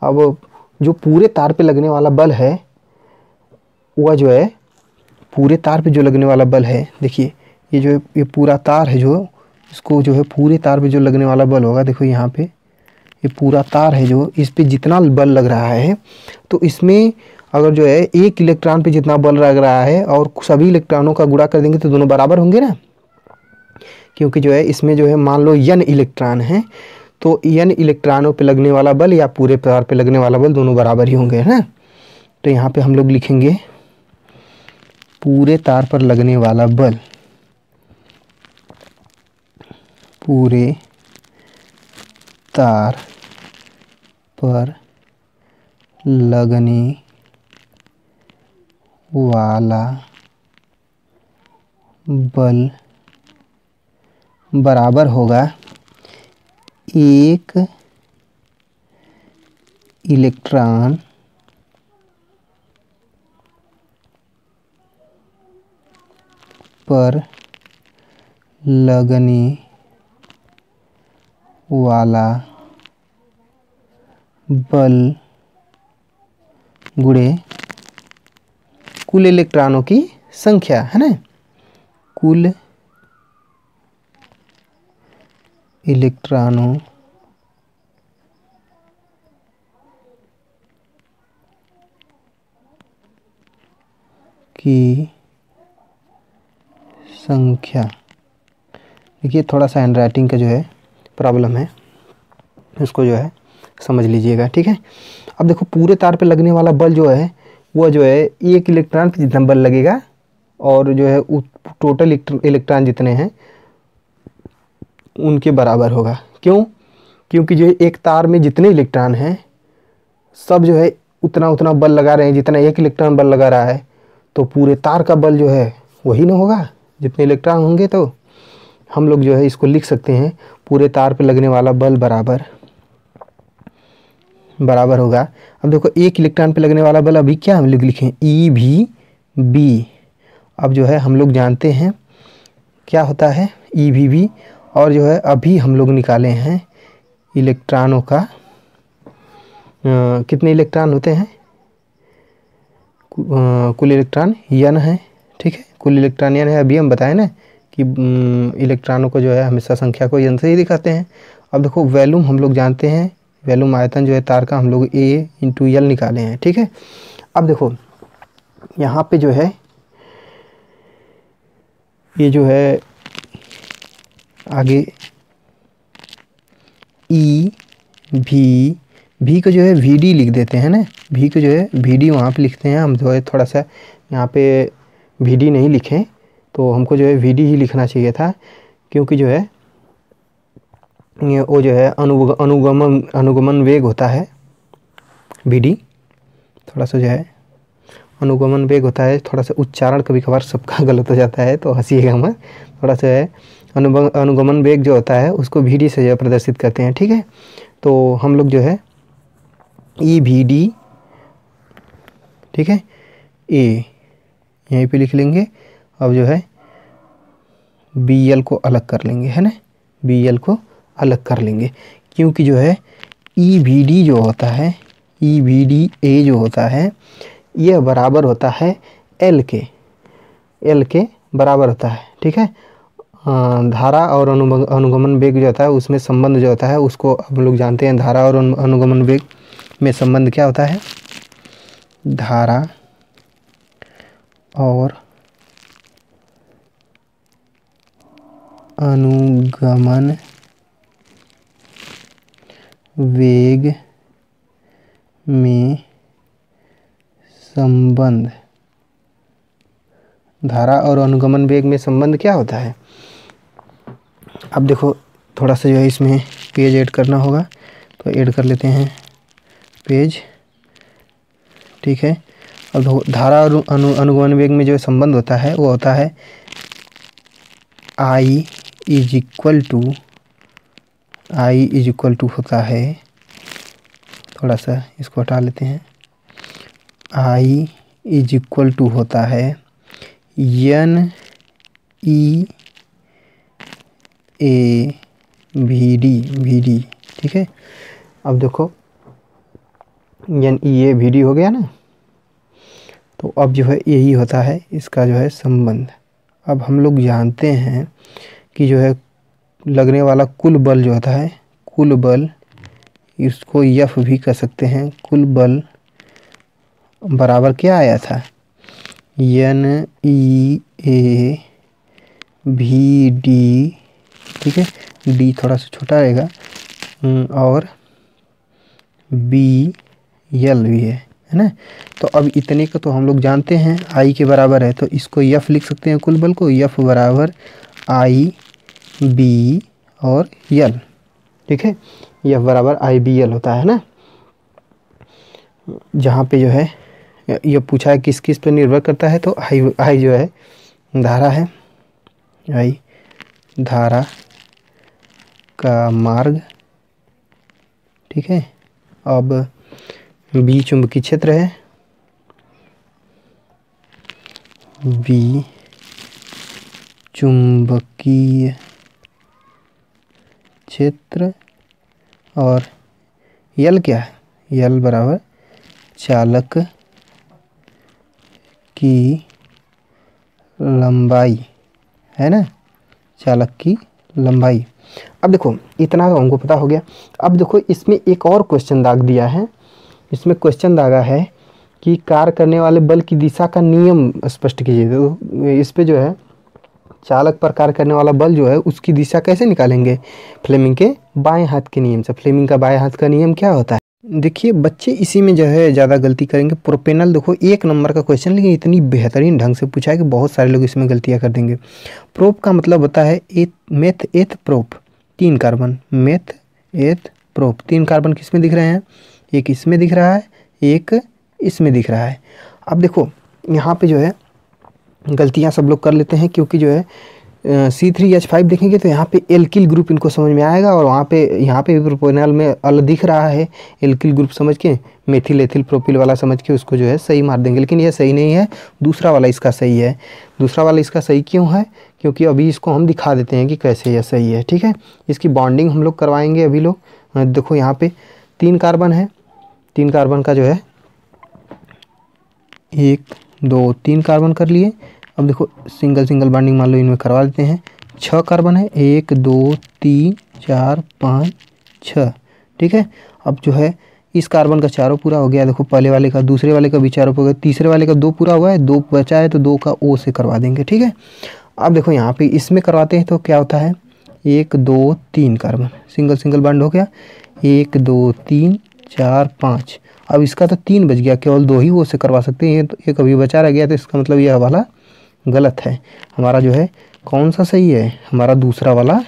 A: अब जो पूरे तार पे लगने वाला बल है, वह जो है पूरे तार पे जो लगने वाला बल है, देखिए ये जो है ये पूरा तार है, जो इसको जो है पूरे तार पे जो लगने वाला बल होगा, देखो यहाँ पे ये पूरा तार है, जो इस पे जितना बल लग रहा है, तो इसमें अगर जो है एक इलेक्ट्रॉन पे जितना बल लग रहा है और सभी इलेक्ट्रॉनों का गुणा कर देंगे तो दोनों बराबर होंगे ना, क्योंकि जो है इसमें जो है मान लो n इलेक्ट्रॉन है, तो n इलेक्ट्रॉनों पे लगने वाला बल या पूरे तार पे लगने वाला बल दोनों बराबर ही होंगे, है ना। तो यहाँ पे हम लोग लिखेंगे पूरे तार पर लगने वाला बल, पूरे तार पर लगने वाला बल बराबर होगा एक इलेक्ट्रॉन पर लगने वाला बल गुणे कुल इलेक्ट्रॉनों की संख्या, है ना, कुल इलेक्ट्रॉनों की संख्या। देखिए थोड़ा सा हैंडराइटिंग का जो है प्रॉब्लम है, उसको जो है समझ लीजिएगा, ठीक है। अब देखो पूरे तार पे लगने वाला बल जो है वो जो है एक इलेक्ट्रॉन पे जितना बल लगेगा और जो है टोटल इलेक्ट्रॉन जितने हैं उनके बराबर होगा। क्यों? क्योंकि जो है एक तार में जितने इलेक्ट्रॉन हैं सब जो है उतना उतना बल लगा रहे हैं जितना एक इलेक्ट्रॉन बल लगा रहा है, तो पूरे तार का बल जो है वही ना होगा, जितने इलेक्ट्रॉन होंगे। तो हम लोग जो है इसको लिख सकते हैं पूरे तार पे लगने वाला बल बराबर होगा। अब देखो एक इलेक्ट्रॉन पे लगने वाला बल अभी क्या हम लोग लिखें, ई भी बी। अब जो है हम लोग जानते हैं क्या होता है ई भी बी, और जो है अभी हम लोग निकाले हैं इलेक्ट्रॉनों का कितने इलेक्ट्रॉन होते हैं, कुल इलेक्ट्रॉन यन है। ठीक है, कुल इलेक्ट्रॉन यन है। अभी हम बताए ना कि इलेक्ट्रॉनों को जो है हमेशा संख्या को यन से ही दिखाते हैं। अब देखो वैल्यूम हम लोग जानते हैं, वैल्यूम आयतन जो है तार का हम लोग A × L निकाले हैं। ठीक है, अब देखो यहाँ पे जो है ये जो है आगे E भी को जो है VD लिख देते हैं ना, भी को जो है VD वहाँ पे लिखते हैं हम। जो है थोड़ा सा यहाँ पे VD नहीं लिखें, तो हमको जो है VD ही लिखना चाहिए था, क्योंकि जो है वो जो है अनुगमन वेग होता है VD। थोड़ा सा जो है अनुगमन वेग होता है, थोड़ा सा उच्चारण कभी कभार सबका गलत हो जाता है तो हंसिएगा मत। थोड़ा सा है अनुगमन वेग जो होता है उसको VD से जो है प्रदर्शित करते हैं। ठीक है, तो हम लोग जो है EVD, ठीक है, A यहीं पे लिख लेंगे। अब जो है BL को अलग कर लेंगे, है ना, BL को अलग कर लेंगे, क्योंकि जो है EVD जो होता है, EVDA जो होता है यह बराबर होता है L के बराबर होता है। ठीक है, धारा और अनुगमन वेग जो होता है उसमें संबंध जो होता है उसको हम लोग जानते हैं। धारा और अनुगमन वेग में संबंध क्या होता है? धारा और अनुगमन वेग में संबंध, धारा और अनुगमन वेग में संबंध क्या होता है? अब देखो थोड़ा सा जो है इसमें पेज ऐड करना होगा, तो ऐड कर लेते हैं पेज। ठीक है, अब धारा और अनुगमन वेग में जो संबंध होता है वो होता है I इज इक्वल टू होता है, थोड़ा सा इसको हटा लेते हैं, I इज इक्वल टू होता है NEAVD। ठीक है, अब देखो NEAVD हो गया ना, तो अब जो है यही होता है इसका जो है संबंध। अब हम लोग जानते हैं कि जो है लगने वाला कुल बल जो होता है, कुल बल इसको F भी कह सकते हैं। कुल बल बराबर क्या आया था? NEAVD। ठीक है, D थोड़ा सा छोटा रहेगा और BL भी है ना। तो अब इतने को तो हम लोग जानते हैं I के बराबर है, तो इसको F लिख सकते हैं, कुल बल को F बराबर I B और L। ठीक है, F बराबर IBL होता है ना। जहाँ पे जो है ये पूछा है किस किस पे निर्भर करता है, तो I जो है धारा है, I धारा का मार्ग। ठीक है, अब B चुंबकीय क्षेत्र है, B चुंबकीय क्षेत्र, और L क्या है? L बराबर चालक की लंबाई, है ना, चालक की लंबाई। अब देखो इतना तो हमको पता हो गया। अब देखो इसमें एक और क्वेश्चन दाग दिया है, इसमें क्वेश्चन दागा है कि कार्य करने वाले बल की दिशा का नियम स्पष्ट कीजिए। तो इस पे जो है चालक पर कार्य करने वाला बल जो है उसकी दिशा कैसे निकालेंगे? फ्लेमिंग के बाएं हाथ के नियम से। फ्लेमिंग का बाएं हाथ का नियम क्या होता है? देखिए बच्चे इसी में जो है ज़्यादा गलती करेंगे। प्रोपेनल देखो 1 नंबर का क्वेश्चन, लेकिन इतनी बेहतरीन ढंग से पूछा है कि बहुत सारे लोग इसमें गलतियां कर देंगे। प्रोप का मतलब होता है meth eth prop, 3 carbon, meth eth prop. 3 carbon किस में दिख रहे हैं? एक इसमें दिख रहा है, एक इसमें दिख रहा है। अब देखो यहाँ पे जो है गलतियाँ सब लोग कर लेते हैं, क्योंकि जो है C3H5 देखेंगे तो यहाँ पे एल्किल ग्रुप इनको समझ में आएगा, और वहाँ पे यहाँ पे प्रोपेनल में अल दिख रहा है, एल्किल ग्रुप समझ के मेथिल एथिल प्रोपिल वाला समझ के उसको जो है सही मार देंगे। लेकिन यह सही नहीं है, दूसरा वाला इसका सही है। दूसरा वाला इसका सही क्यों है? क्योंकि अभी इसको हम दिखा देते हैं कि कैसे यह सही है। ठीक है, इसकी बॉन्डिंग हम लोग करवाएंगे अभी लोग। देखो यहाँ पे 3 कार्बन है, 3 कार्बन का जो है 1 2 3 कार्बन कर लिए। अब देखो सिंगल सिंगल बॉन्डिंग मान लो इनमें करवा देते हैं। 6 कार्बन है, 1 2 3 4 5 6, ठीक है। अब जो है इस कार्बन का चारों पूरा हो गया, देखो पहले वाले का, दूसरे वाले का भी चारों हो गया, तीसरे वाले का 2 पूरा हुआ है, 2 बचा है तो 2 का O से करवा देंगे, ठीक है। अब देखो यहाँ पे इसमें करवाते हैं तो क्या होता है, 1 2 3 कार्बन सिंगल सिंगल बॉन्ड हो गया, 1 2 3 4 5। अब इसका तो 3 बच गया, केवल 2 ही वो से करवा सकते हैं, ये कभी बचा रह गया, तो इसका मतलब यह वाला गलत है। हमारा जो है कौन सा सही है, हमारा दूसरा वाला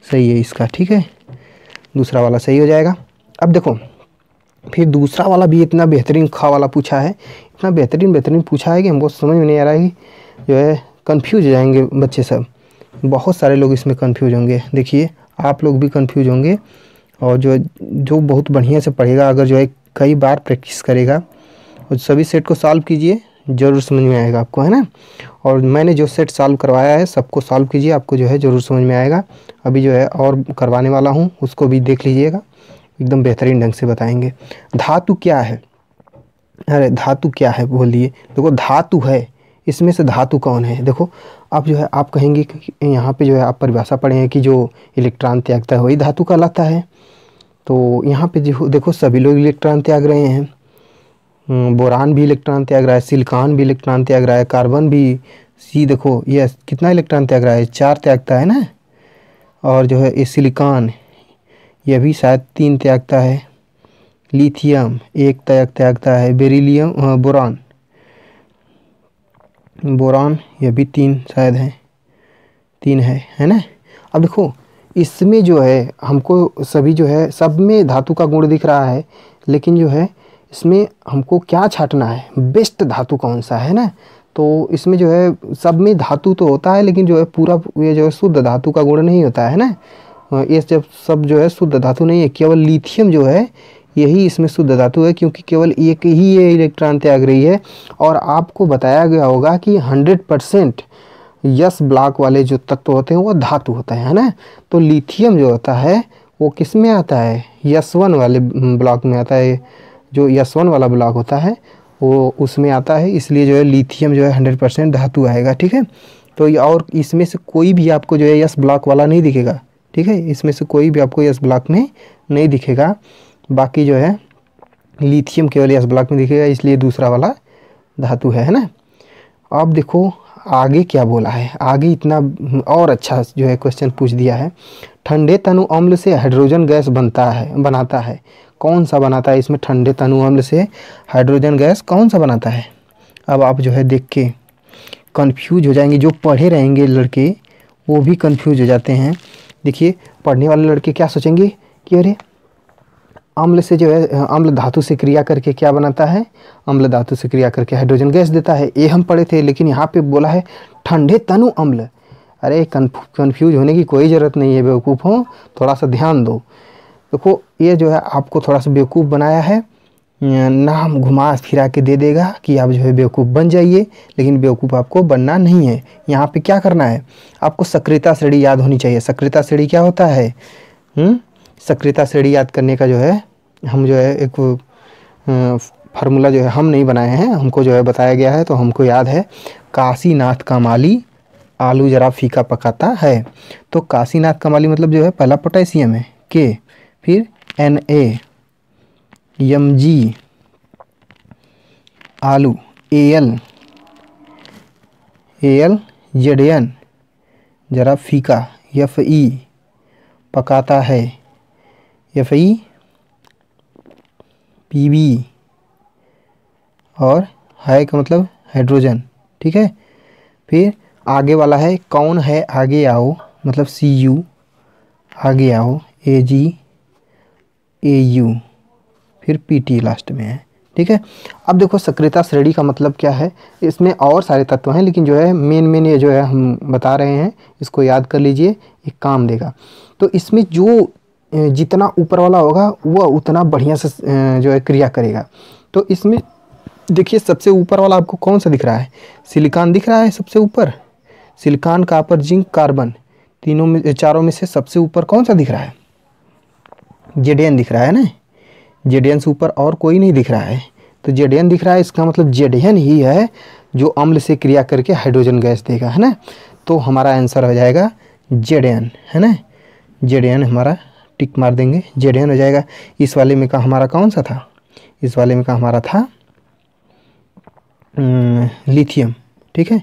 A: सही है इसका, ठीक है, दूसरा वाला सही हो जाएगा। अब देखो फिर दूसरा वाला भी इतना बेहतरीन खा वाला पूछा है, इतना बेहतरीन पूछा है कि हमको समझ में नहीं आ रहा है कि जो है कंफ्यूज हो जाएंगे बच्चे सब, बहुत सारे लोग इसमें कंफ्यूज होंगे। देखिए आप लोग भी कंफ्यूज होंगे, और जो बहुत बढ़िया से पढ़ेगा, अगर जो है कई बार प्रैक्टिस करेगा और सभी सेट को सॉल्व कीजिए, ज़रूर समझ में आएगा आपको, है ना। और मैंने जो सेट सॉल्व करवाया है सबको सॉल्व कीजिए, आपको जो है ज़रूर समझ में आएगा। अभी जो है और करवाने वाला हूँ, उसको भी देख लीजिएगा, एकदम बेहतरीन ढंग से बताएंगे। धातु क्या है, अरे धातु क्या है बोलिए, देखो धातु है, इसमें से धातु कौन है। देखो आप जो है आप कहेंगे कि यहाँ पे जो है आप परिभाषा पढ़े हैं कि जो इलेक्ट्रॉन त्यागता है वही धातु कहलाता है। तो यहाँ पे जो देखो सभी लोग इलेक्ट्रॉन त्याग रहे हैं, बोरान भी इलेक्ट्रॉन त्याग रहा है, सिलिकॉन भी इलेक्ट्रॉन त्याग रहा है, कार्बन भी, सी देखो ये कितना इलेक्ट्रॉन त्याग रहा है, 4 त्यागता है ना। और जो है ये सिलिकॉन, यह भी शायद 3 त्यागता है। लिथियम 1 त्यागता है। बेरिलियम बोरान यह भी 3 शायद है, 3 है ना। अब देखो इसमें जो है हमको सभी जो है सब में धातु का गुण दिख रहा है, लेकिन जो है इसमें हमको क्या छांटना है, बेस्ट धातु कौन सा है ना। तो इसमें जो है सब में धातु तो होता है, लेकिन जो है पूरा ये जो है शुद्ध धातु का गुण नहीं होता है ना। ये जब सब जो है शुद्ध धातु नहीं है, केवल लिथियम जो है यही इसमें शुद्ध धातु है, क्योंकि केवल एक ही ये इलेक्ट्रॉन त्याग रही है। और आपको बताया गया होगा कि 100% यस ब्लॉक वाले जो तत्व होते हैं वो धातु होता है ना। तो लिथियम जो होता है वो किस में आता है, यस1 वाले ब्लॉक में आता है, जो यस1 वाला ब्लॉक होता है वो उसमें आता है, इसलिए जो है लिथियम जो है 100% धातु आएगा, ठीक है। तो और इसमें से कोई भी आपको जो है यस ब्लॉक वाला नहीं दिखेगा, ठीक है, इसमें से कोई भी आपको यस ब्लॉक में नहीं दिखेगा, बाकी जो है लिथियम केवल यस ब्लॉक में दिखेगा, इसलिए दूसरा वाला धातु है ना। अब देखो आगे क्या बोला है, आगे इतना और अच्छा जो है क्वेश्चन पूछ दिया है। ठंडे तनु अम्ल से हाइड्रोजन गैस बनाता है, कौन सा बनाता है, इसमें ठंडे तनु अम्ल से हाइड्रोजन गैस कौन सा बनाता है। अब आप जो है देख के कंफ्यूज हो जाएंगे, जो पढ़े रहेंगे लड़के वो भी कंफ्यूज हो जाते हैं। देखिए पढ़ने वाले लड़के क्या सोचेंगे कि अरे अम्ल से जो है अम्ल धातु से क्रिया करके क्या बनाता है, अम्ल धातु से क्रिया करके हाइड्रोजन गैस देता है, ये हम पढ़े थे, लेकिन यहाँ पे बोला है ठंडे तनु अम्ल। अरे कंफ्यूज होने की कोई ज़रूरत नहीं है बेवकूफ़ हो, थोड़ा सा ध्यान दो। देखो ये जो है आपको थोड़ा सा बेवकूफ़ बनाया है, नाम घुमा फिरा के दे देगा कि आप जो है बेवकूफ़ बन जाइए, लेकिन बेवकूफ़ आपको बनना नहीं है। यहाँ पे क्या करना है, आपको सक्रियता श्रेणी याद होनी चाहिए। सक्रियता श्रेणी क्या होता है, सक्रियता श्रेणी याद करने का जो है हम जो है एक फार्मूला जो है हम नहीं बनाए हैं, हमको जो है बताया गया है, तो हमको याद है। काशीनाथ का माली आलू जरा फीका पकाता है। तो काशीनाथ का माली मतलब जो है पहला पोटेशियम है के, फिर Na Mg आलू Al Zn जरा फीका Fe पकाता है, Fe Pb और है का मतलब हाइड्रोजन, ठीक है। फिर आगे वाला है कौन है आगे आओ, मतलब Cu आगे आओ Ag Au फिर Pt लास्ट में है, ठीक है। अब देखो सक्रियता श्रेणी का मतलब क्या है, इसमें और सारे तत्व हैं, लेकिन जो है मेन ये जो है हम बता रहे हैं, इसको याद कर लीजिए, एक काम देगा। तो इसमें जो जितना ऊपर वाला होगा वह उतना बढ़िया से जो है क्रिया करेगा। तो इसमें देखिए सबसे ऊपर वाला आपको कौन सा दिख रहा है, सिलिकॉन दिख रहा है सबसे ऊपर, सिलिकॉन कॉपर जिंक कार्बन, तीनों में चारों में से सबसे ऊपर कौन सा दिख रहा है, Zn दिख रहा है ना। Zn से ऊपर और कोई नहीं दिख रहा है, तो Zn दिख रहा है, इसका मतलब Zn ही है जो अम्ल से क्रिया करके हाइड्रोजन गैस देगा, है ना। तो हमारा आंसर हो जाएगा Zn, है ना। Zn हमारा टिक मार देंगे, Zn हो जाएगा। इस वाले में का हमारा कौन सा था, इस वाले में का हमारा था लिथियम, ठीक है।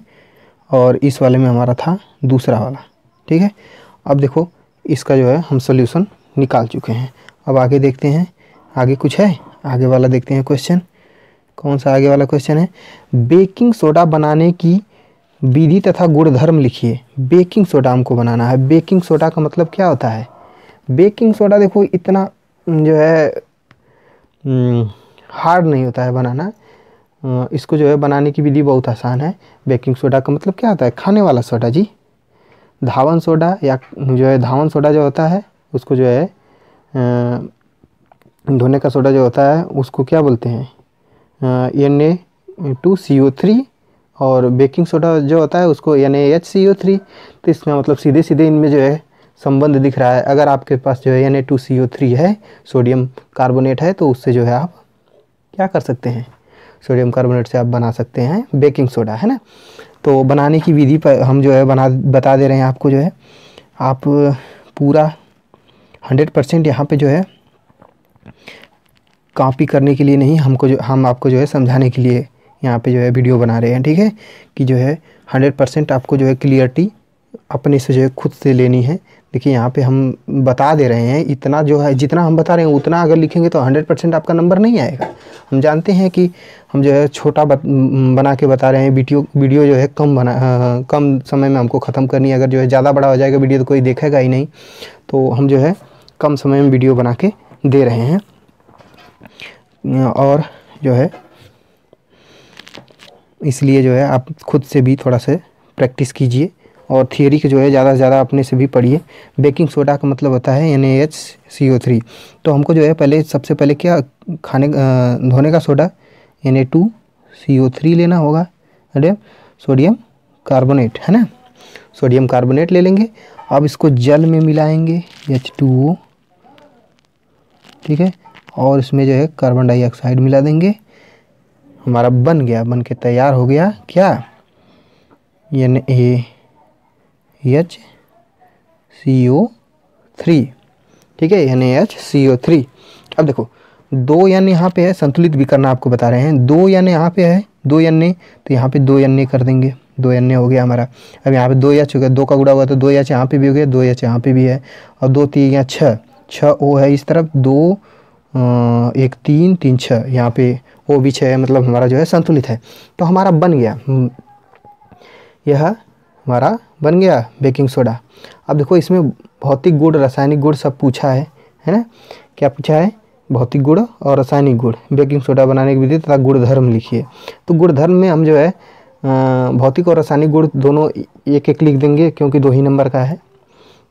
A: और इस वाले में हमारा था दूसरा वाला, ठीक है। अब देखो इसका जो है हम सॉल्यूशन निकाल चुके हैं। अब आगे देखते हैं, आगे कुछ है, आगे वाला देखते हैं क्वेश्चन। कौन सा आगे वाला क्वेश्चन है, बेकिंग सोडा बनाने की विधि तथा गुणधर्म लिखिए। बेकिंग सोडा हमको बनाना है। बेकिंग सोडा का मतलब क्या होता है, बेकिंग सोडा देखो इतना जो है हार्ड नहीं होता है बनाना, इसको जो है बनाने की विधि बहुत आसान है। बेकिंग सोडा का मतलब क्या होता है, खाने वाला सोडा जी। धावन सोडा या जो है धावन सोडा जो होता है उसको जो है धोने का सोडा जो होता है उसको क्या बोलते हैं, Na2CO3, और बेकिंग सोडा जो होता है उसको NaHCO3। तो इसमें मतलब सीधे सीधे इनमें जो है संबंध दिख रहा है। अगर आपके पास जो है Na2CO3 है, सोडियम कार्बोनेट है, तो उससे जो है आप क्या कर सकते हैं, सोडियम कार्बोनेट से आप बना सकते हैं बेकिंग सोडा, है ना। तो बनाने की विधि पर हम जो है बता दे रहे हैं आपको। जो है आप पूरा 100% यहाँ पे जो है कॉपी करने के लिए नहीं, हम आपको जो है समझाने के लिए यहाँ पे जो है वीडियो बना रहे हैं, ठीक है। कि जो है 100% आपको जो है क्लियरिटी अपने से जो है खुद से लेनी है। देखिए यहाँ पे हम बता दे रहे हैं, इतना जो है जितना हम बता रहे हैं उतना अगर लिखेंगे तो 100% आपका नंबर नहीं आएगा। हम जानते हैं कि हम जो है छोटा बना के बता रहे हैं। वीडियो जो है कम समय में हमको ख़त्म करनी है। अगर जो है ज़्यादा बड़ा हो जाएगा वीडियो तो कोई देखेगा ही नहीं, तो हम जो है कम समय में वीडियो बना के दे रहे हैं। और जो है इसलिए जो है आप खुद से भी थोड़ा सा प्रैक्टिस कीजिए, और थियरी के जो है ज़्यादा से ज़्यादा अपने से भी पढ़िए। बेकिंग सोडा का मतलब होता है NaHCO3। तो हमको जो है सबसे पहले क्या धोने का सोडा Na2CO3 लेना होगा, अरे सोडियम कार्बोनेट, है ना। सोडियम कार्बोनेट ले लेंगे। अब इसको जल में मिलाएंगे H2O, ठीक है, और इसमें जो है कार्बन डाइऑक्साइड मिला देंगे। हमारा बन गया, बन के तैयार हो गया क्या, NaHCO3, ठीक है, NaHCO3। अब देखो 2 N यहाँ पे है, संतुलित भी करना आपको बता रहे हैं। 2 N यहाँ पे है, 2 Na, तो यहाँ पे 2 Na कर देंगे, 2 Na हो गया हमारा। अब यहाँ पे 2 H हो गया, 2 का गुणा हुआ तो 2 H यहाँ पे भी हो गया, 2 H यहाँ पे भी है, और 2 3 यहाँ 6 O है इस तरफ, 2 1 3 3 6 यहाँ पे O भी 6 है, मतलब हमारा जो है संतुलित है। तो हमारा बन गया, यह हमारा बन गया बेकिंग सोडा। अब देखो इसमें भौतिक गुण, रासायनिक गुण सब पूछा है ना। क्या पूछा है, भौतिक गुण और रासायनिक गुण। बेकिंग सोडा बनाने की विधि तथा गुणधर्म लिखिए। तो गुणधर्म में हम जो है भौतिक और रासायनिक गुण दोनों एक एक लिख देंगे, क्योंकि 2 ही नंबर का है।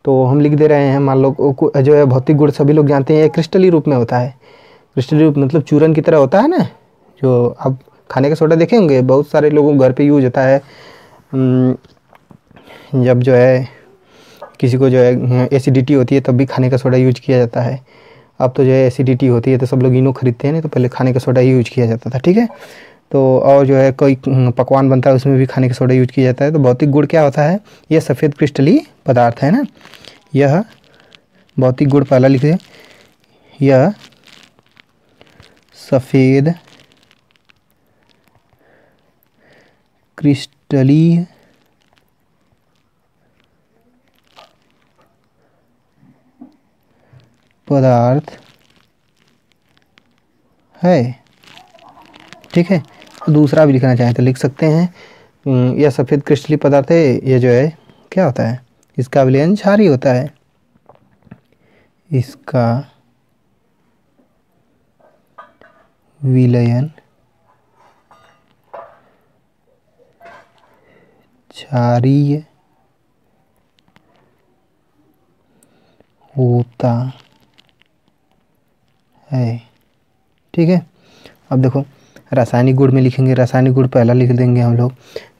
A: तो हम लिख दे रहे हैं। मान लो जो है भौतिक गुण सभी लोग जानते हैं, क्रिस्टली रूप में होता है। क्रिस्टली रूप मतलब चूरन की तरह होता है ना, जो आप खाने का सोडा देखे होंगे, बहुत सारे लोगों घर पे यूज होता है। जब जो है किसी को जो है एसिडिटी होती है तब भी खाने का सोडा यूज किया जाता है। अब तो जो है एसिडिटी होती है तो सब लोग इनो खरीदते हैं, नहीं तो पहले खाने का सोडा ही यूज किया जाता था, ठीक है। तो और जो है कोई पकवान बनता है उसमें भी खाने का सोडा यूज किया जाता है। तो भौतिक गुण क्या होता है, यह सफ़ेद क्रिस्टली पदार्थ है ना। यह भौतिक गुण पहला लिख दें, यह सफ़ेद क्रिस्टली पदार्थ है, ठीक है। दूसरा भी लिखना चाहें तो लिख सकते हैं। यह सफ़ेद क्रिस्टली पदार्थ है, ये जो है क्या होता है, इसका विलयन क्षारीय होता है। इसका विलयन क्षारीय होता है, ठीक है। अब देखो रासायनिक गुण में लिखेंगे, रासायनिक गुण पहला लिख देंगे हम लोग।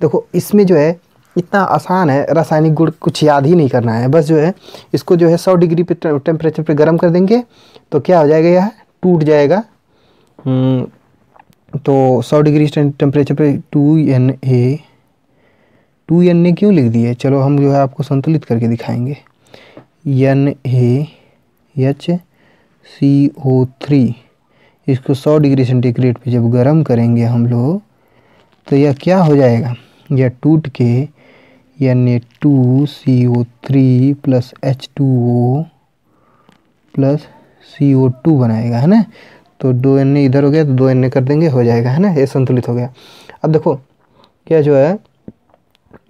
A: देखो इसमें जो है इतना आसान है, रासायनिक गुण कुछ याद ही नहीं करना है, बस जो है इसको जो है 100 डिग्री पे टेम्परेचर पे गर्म कर देंगे तो क्या हो जाएगा, यह टूट जाएगा। तो 100 डिग्री टेम्परेचर पे 2Na क्यों लिख दिए, चलो हम जो है आपको संतुलित करके दिखाएंगे। NaHCO3 इसको 100 डिग्री सेंटीग्रेड पे जब गर्म करेंगे हम लोग तो यह क्या हो जाएगा, यह टूट के Na2CO3 plus H2O plus CO2 बनाएगा, है ना। तो 2Na इधर हो गया तो 2Na कर देंगे, हो जाएगा, है ना, ये संतुलित हो गया। अब देखो क्या जो है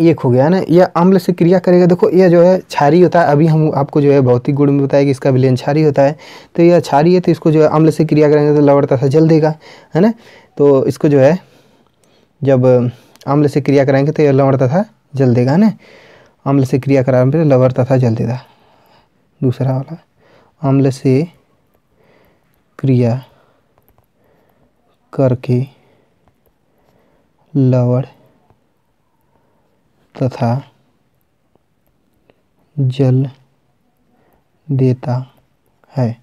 A: एक हो गया, है ना, यह अम्ल से क्रिया करेगा। देखो यह जो है क्षारीय होता है, अभी हम आपको जो है भौतिक गुण में बताया कि इसका विलयन क्षारीय होता है। तो यह क्षारीय है तो इसको जो है अम्ल से क्रिया करेंगे तो लवण तथा जल देगा, है ना। तो इसको जो है जब अम्ल से क्रिया कराएंगे तो यह लवण तथा जल देगा, है ना। अम्ल से क्रिया कराने पर लवण तथा जल देगा। दूसरा वाला अम्ल से क्रिया करके लवण तथा जल देता है।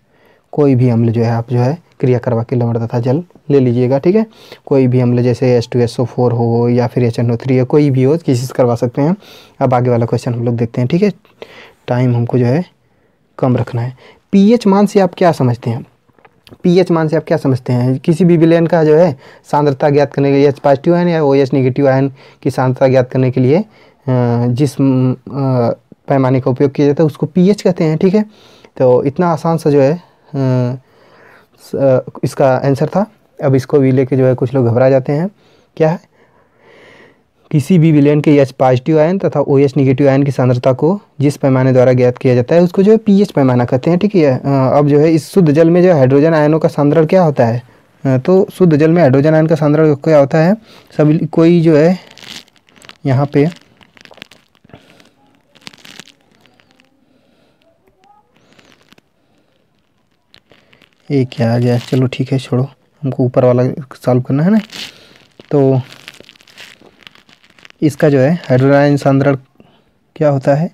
A: कोई भी अम्ल जो है आप जो है क्रिया करवा के लवण तथा जल ले लीजिएगा, ठीक है। कोई भी अम्ल जैसे H2SO4 हो या फिर HNO3 हो, कोई भी हो, किसी से करवा सकते हैं। अब आगे वाला क्वेश्चन हम लोग देखते हैं, ठीक है। टाइम हमको जो है कम रखना है। पीएच मान से आप क्या समझते हैं, पीएच मान से आप क्या समझते हैं, किसी भी विलयन का जो है सांद्रता ज्ञात करने के लिए, H पॉजिटिव आयन या OH नेगेटिव आयन की सांद्रता ज्ञात करने के लिए जिस पैमाने का उपयोग किया जाता है उसको पीएच कहते हैं, ठीक है। तो इतना आसान सा जो है इसका आंसर था। अब इसको भी लेके जो है कुछ लोग घबरा जाते हैं। क्या है, किसी भी विलयन के H पॉजिटिव आयन तथा OH नेगेटिव आयन की सांद्रता को जिस पैमाने द्वारा ज्ञात किया जाता है उसको जो है पीएच पैमाना कहते हैं, ठीक है। अब जो है इस शुद्ध जल में जो हाइड्रोजन आयनों का सांद्रण क्या होता है, तो शुद्ध जल में हाइड्रोजन आयन का सांद्रण क्या होता है, सभी कोई जो है यहाँ पे ये क्या आ गया, चलो ठीक है छोड़ो, हमको ऊपर वाला सॉल्व करना है ना। तो इसका जो है हाइड्रोजन आयन सांद्रण क्या होता है,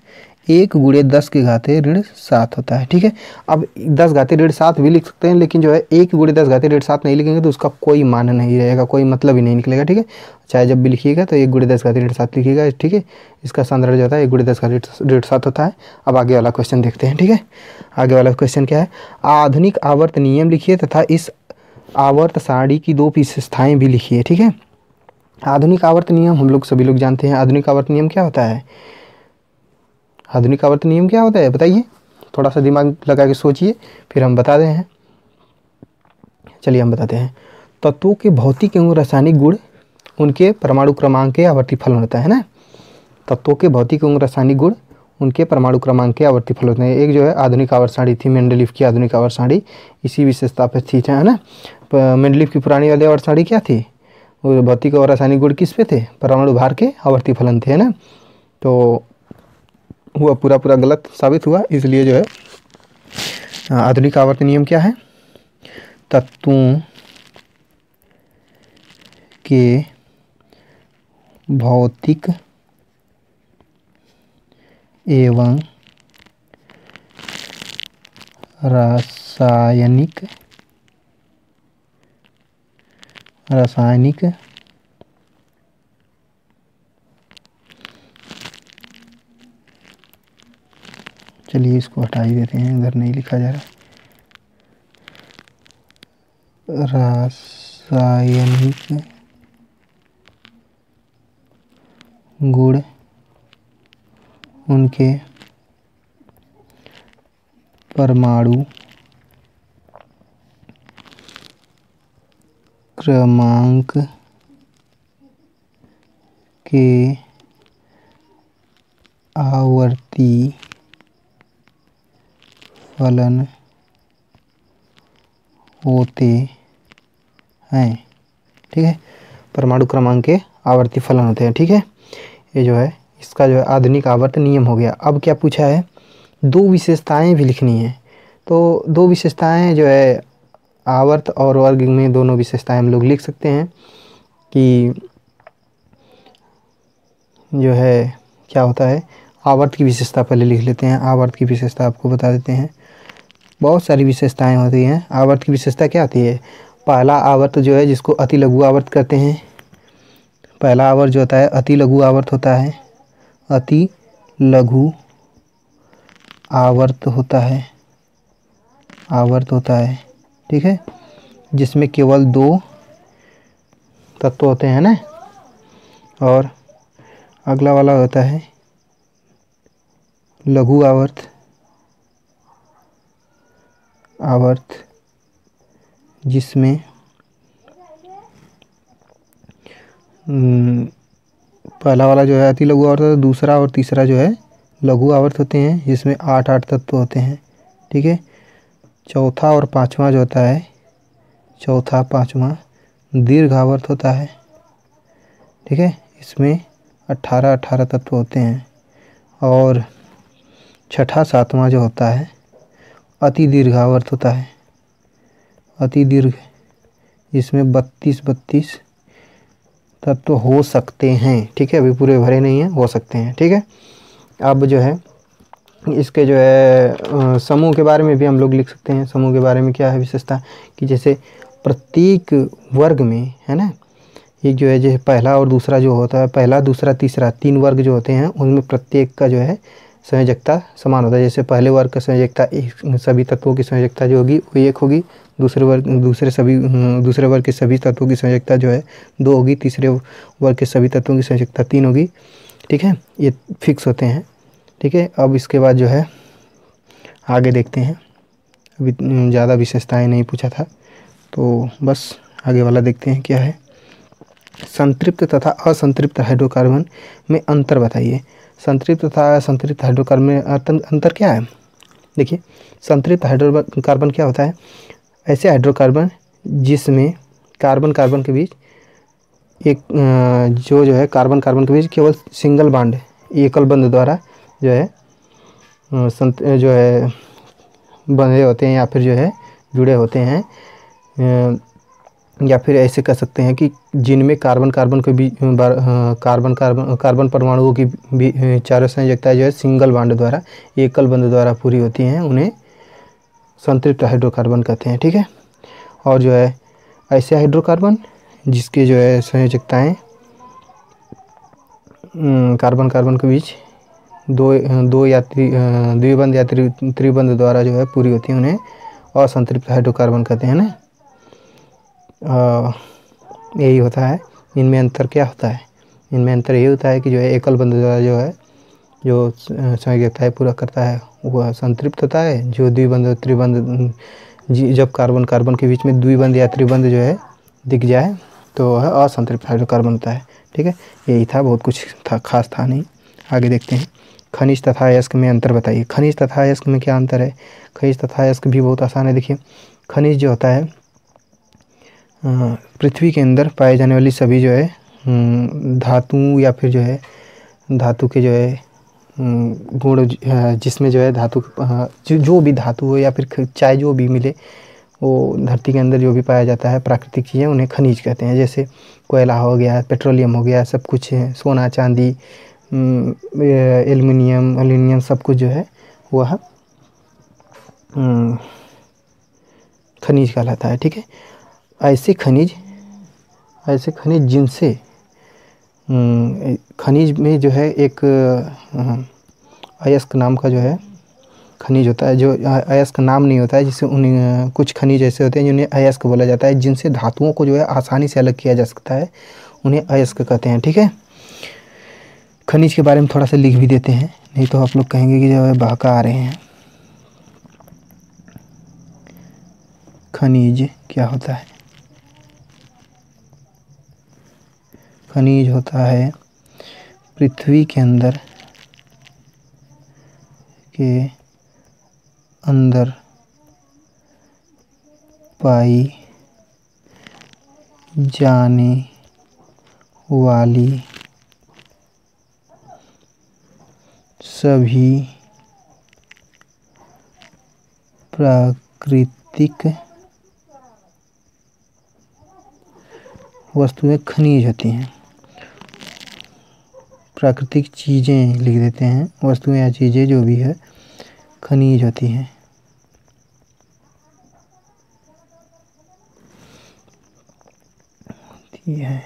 A: 1×10⁻7 होता है, ठीक है। अब 10⁻7 भी लिख सकते हैं, लेकिन जो है 1×10⁻7 नहीं लिखेंगे तो उसका कोई मान नहीं रहेगा, कोई मतलब ही नहीं निकलेगा, ठीक है। चाहे जब भी लिखिएगा तो 1×10⁻7 लिखिएगा, ठीक है। इसका सांद्रण जो होता है 1×10⁻7 होता है। अब आगे वाला क्वेश्चन देखते हैं, ठीक है। आगे वाला क्वेश्चन क्या है, आधुनिक आवर्त नियम लिखिए तथा इस आवर्त सारणी की 2 विशेषताएं भी लिखिए, ठीक है। आधुनिक आवर्त नियम हम लोग सभी लोग जानते हैं। आधुनिक आवर्त नियम क्या होता है, आधुनिक आवर्त नियम क्या होता है बताइए, थोड़ा सा दिमाग लगा के सोचिए, फिर हम बता रहे हैं। चलिए हम बताते हैं। तत्वों के भौतिक एवं रासायनिक गुण उनके परमाणु क्रमांक के आवर्ती फलन होता है ना। तत्वों के भौतिक एवं रासायनिक गुण उनके परमाणु क्रमांक के आवर्ती फल होते हैं। एक जो है आधुनिक आवर्त सारणी थी, मेंडलीफ की आधुनिक आवर्त सारणी इसी विशेषता पर थी, है ना। मेंडलीफ की पुरानी वाली आवर्त सारणी क्या थी, वो भौतिक और रासायनिक गुण किस पे थे, परमाणु भार के आवर्ती फलन थे, है ना। तो हुआ पूरा गलत साबित हुआ, इसलिए जो है आधुनिक आवर्त नियम क्या है, तत्वों के भौतिक एवं रासायनिक चलिए इसको हटा ही देते हैं, इधर नहीं लिखा जा रहा। रासायनिक गुण उनके परमाणु क्रमांक के आवर्ती फलन होते हैं, ठीक है। परमाणु क्रमांक के आवर्ती फलन होते हैं, ठीक है। ये जो है इसका जो है आधुनिक आवर्त नियम हो गया। अब क्या पूछा है, 2 विशेषताएं भी लिखनी है। तो 2 विशेषताएं जो है आवर्त और वर्ग में दोनों विशेषताएं हम लोग लिख सकते हैं कि जो है क्या होता है, आवर्त की विशेषता पहले लिख लेते हैं। आवर्त की विशेषता आपको बता देते हैं, बहुत सारी विशेषताएं होती हैं। आवर्त की विशेषता क्या आती है, पहला आवर्त जो है जिसको अति लघु आवर्त कहते हैं, पहला आवर्त जो होता है अति लघु आवर्त होता है, अति लघु आवर्त होता है, आवर्त होता है, ठीक है, जिसमें केवल 2 तत्व होते हैं ना। और अगला वाला होता है लघु आवर्त, आवर्त जिसमें पहला वाला जो है अति लघु आवर्त, दूसरा और तीसरा जो है लघु आवर्त होते हैं जिसमें 8 तत्व होते हैं, ठीक है। चौथा और पांचवा जो होता है, चौथा पांचवा दीर्घ आवर्त होता है, ठीक है, इसमें 18 तत्व होते हैं। और छठा सातवां जो होता है अति दीर्घ आवर्त होता है, अति दीर्घ, इसमें 32 तत्व हो सकते हैं, ठीक है, अभी पूरे भरे नहीं हैं, हो सकते हैं, ठीक है। अब जो है इसके जो है समूह के बारे में भी हम लोग लिख सकते हैं। समूह के बारे में क्या है विशेषता कि जैसे प्रत्येक वर्ग में है ना, एक जो है जो पहला और दूसरा जो होता है, पहला दूसरा तीसरा 3 वर्ग जो होते हैं उनमें प्रत्येक का जो है संयोजकता समान होता है। जैसे पहले वर्ग का संयोजकता सभी तत्वों की संयोजकता जो होगी वो 1 होगी, दूसरे वर्ग के सभी तत्वों की संयोजकता जो है 2 होगी, तीसरे वर्ग के सभी तत्वों की संयोजकता 3 होगी, ठीक है, ये फिक्स होते हैं, ठीक है। अब इसके बाद जो है आगे देखते हैं, अभी ज़्यादा विशेषताएं नहीं पूछा था तो बस आगे वाला देखते हैं क्या है। संतृप्त तथा असंतृप्त हाइड्रोकार्बन में अंतर बताइए। संतृप्त तथा असंतृप्त हाइड्रोकार्बन में अंतर क्या है? देखिए, संतृप्त हाइड्रोकार्बन क्या होता है? ऐसे हाइड्रोकार्बन जिसमें कार्बन कार्बन के बीच एक जो है कार्बन कार्बन के बीच केवल सिंगल बॉन्ड, एकल बंध द्वारा जो है बंधे होते हैं या फिर जो है जुड़े होते हैं, या फिर ऐसे कह सकते हैं कि जिनमें कार्बन कार्बन के बीच कार्बन परमाणुओं की भी चारों संयोजकता जो है सिंगल बॉन्ड द्वारा, एकल बंध द्वारा पूरी होती हैं, उन्हें संतृप्त हाइड्रोकार्बन कहते हैं, ठीक है। और जो है ऐसे हाइड्रोकार्बन जिसके जो है संयोजकताएं कार्बन कार्बन के बीच दो या द्विबंध या त्रिबंध द्वारा जो है पूरी होती है, उन्हें असंतृप्त हाइड्रोकार्बन कहते हैं ना। यही होता है। इनमें अंतर क्या होता है? इनमें अंतर ये होता है कि जो है एकल बंध द्वारा जो है जो संयोजकताएं पूरा करता है वह संतृप्त होता है। जो द्विबंध त्रिबंध, जब कार्बन कार्बन के बीच में द्विबंध या त्रिबंध जो है दिख जाए तो वह असंतृप्त हाइड्रोकार्बन होता है, ठीक है। यही था, बहुत कुछ था, खास था नहीं। आगे देखते हैं, खनिज तथा अयस्क में अंतर बताइए। खनिज तथा अयस्क में क्या अंतर है? खनिज तथा अयस्क भी बहुत आसान है। देखिए, खनिज जो होता है पृथ्वी के अंदर पाए जाने वाली सभी जो है धातु या फिर जो है धातु के जो है गुण, जिसमें जो है धातु जो भी धातु हो या फिर चाहे जो भी मिले वो धरती के अंदर जो भी पाया जाता है प्राकृतिक चीज़ें, उन्हें खनिज कहते हैं। जैसे कोयला हो गया, पेट्रोलियम हो गया, सब कुछ है, सोना चांदी, एल्युमिनियम सब कुछ जो है वह खनिज कहलाता है, ठीक है। ऐसे खनिज जिनसे खनिज में जो है एक अयस्क नाम का जो है खनिज होता है, जो अयस्क नाम नहीं होता है, जिससे उन्हें कुछ खनिज ऐसे होते हैं जिन्हें अयस्क बोला जाता है, जिनसे धातुओं को जो है आसानी से अलग किया जा सकता है, उन्हें अयस्क कहते हैं, ठीक है। खनिज के बारे में थोड़ा सा लिख भी देते हैं, नहीं तो आप लोग कहेंगे कि जो है बहका आ रहे हैं। खनिज क्या होता है? खनिज होता है पृथ्वी के अंदर पाई जाने वाली सभी प्राकृतिक वस्तुएं खनिज होती हैं। प्राकृतिक चीज़ें लिख देते हैं, वस्तुएं या चीज़ें जो भी है खनिज होती हैं। ये है,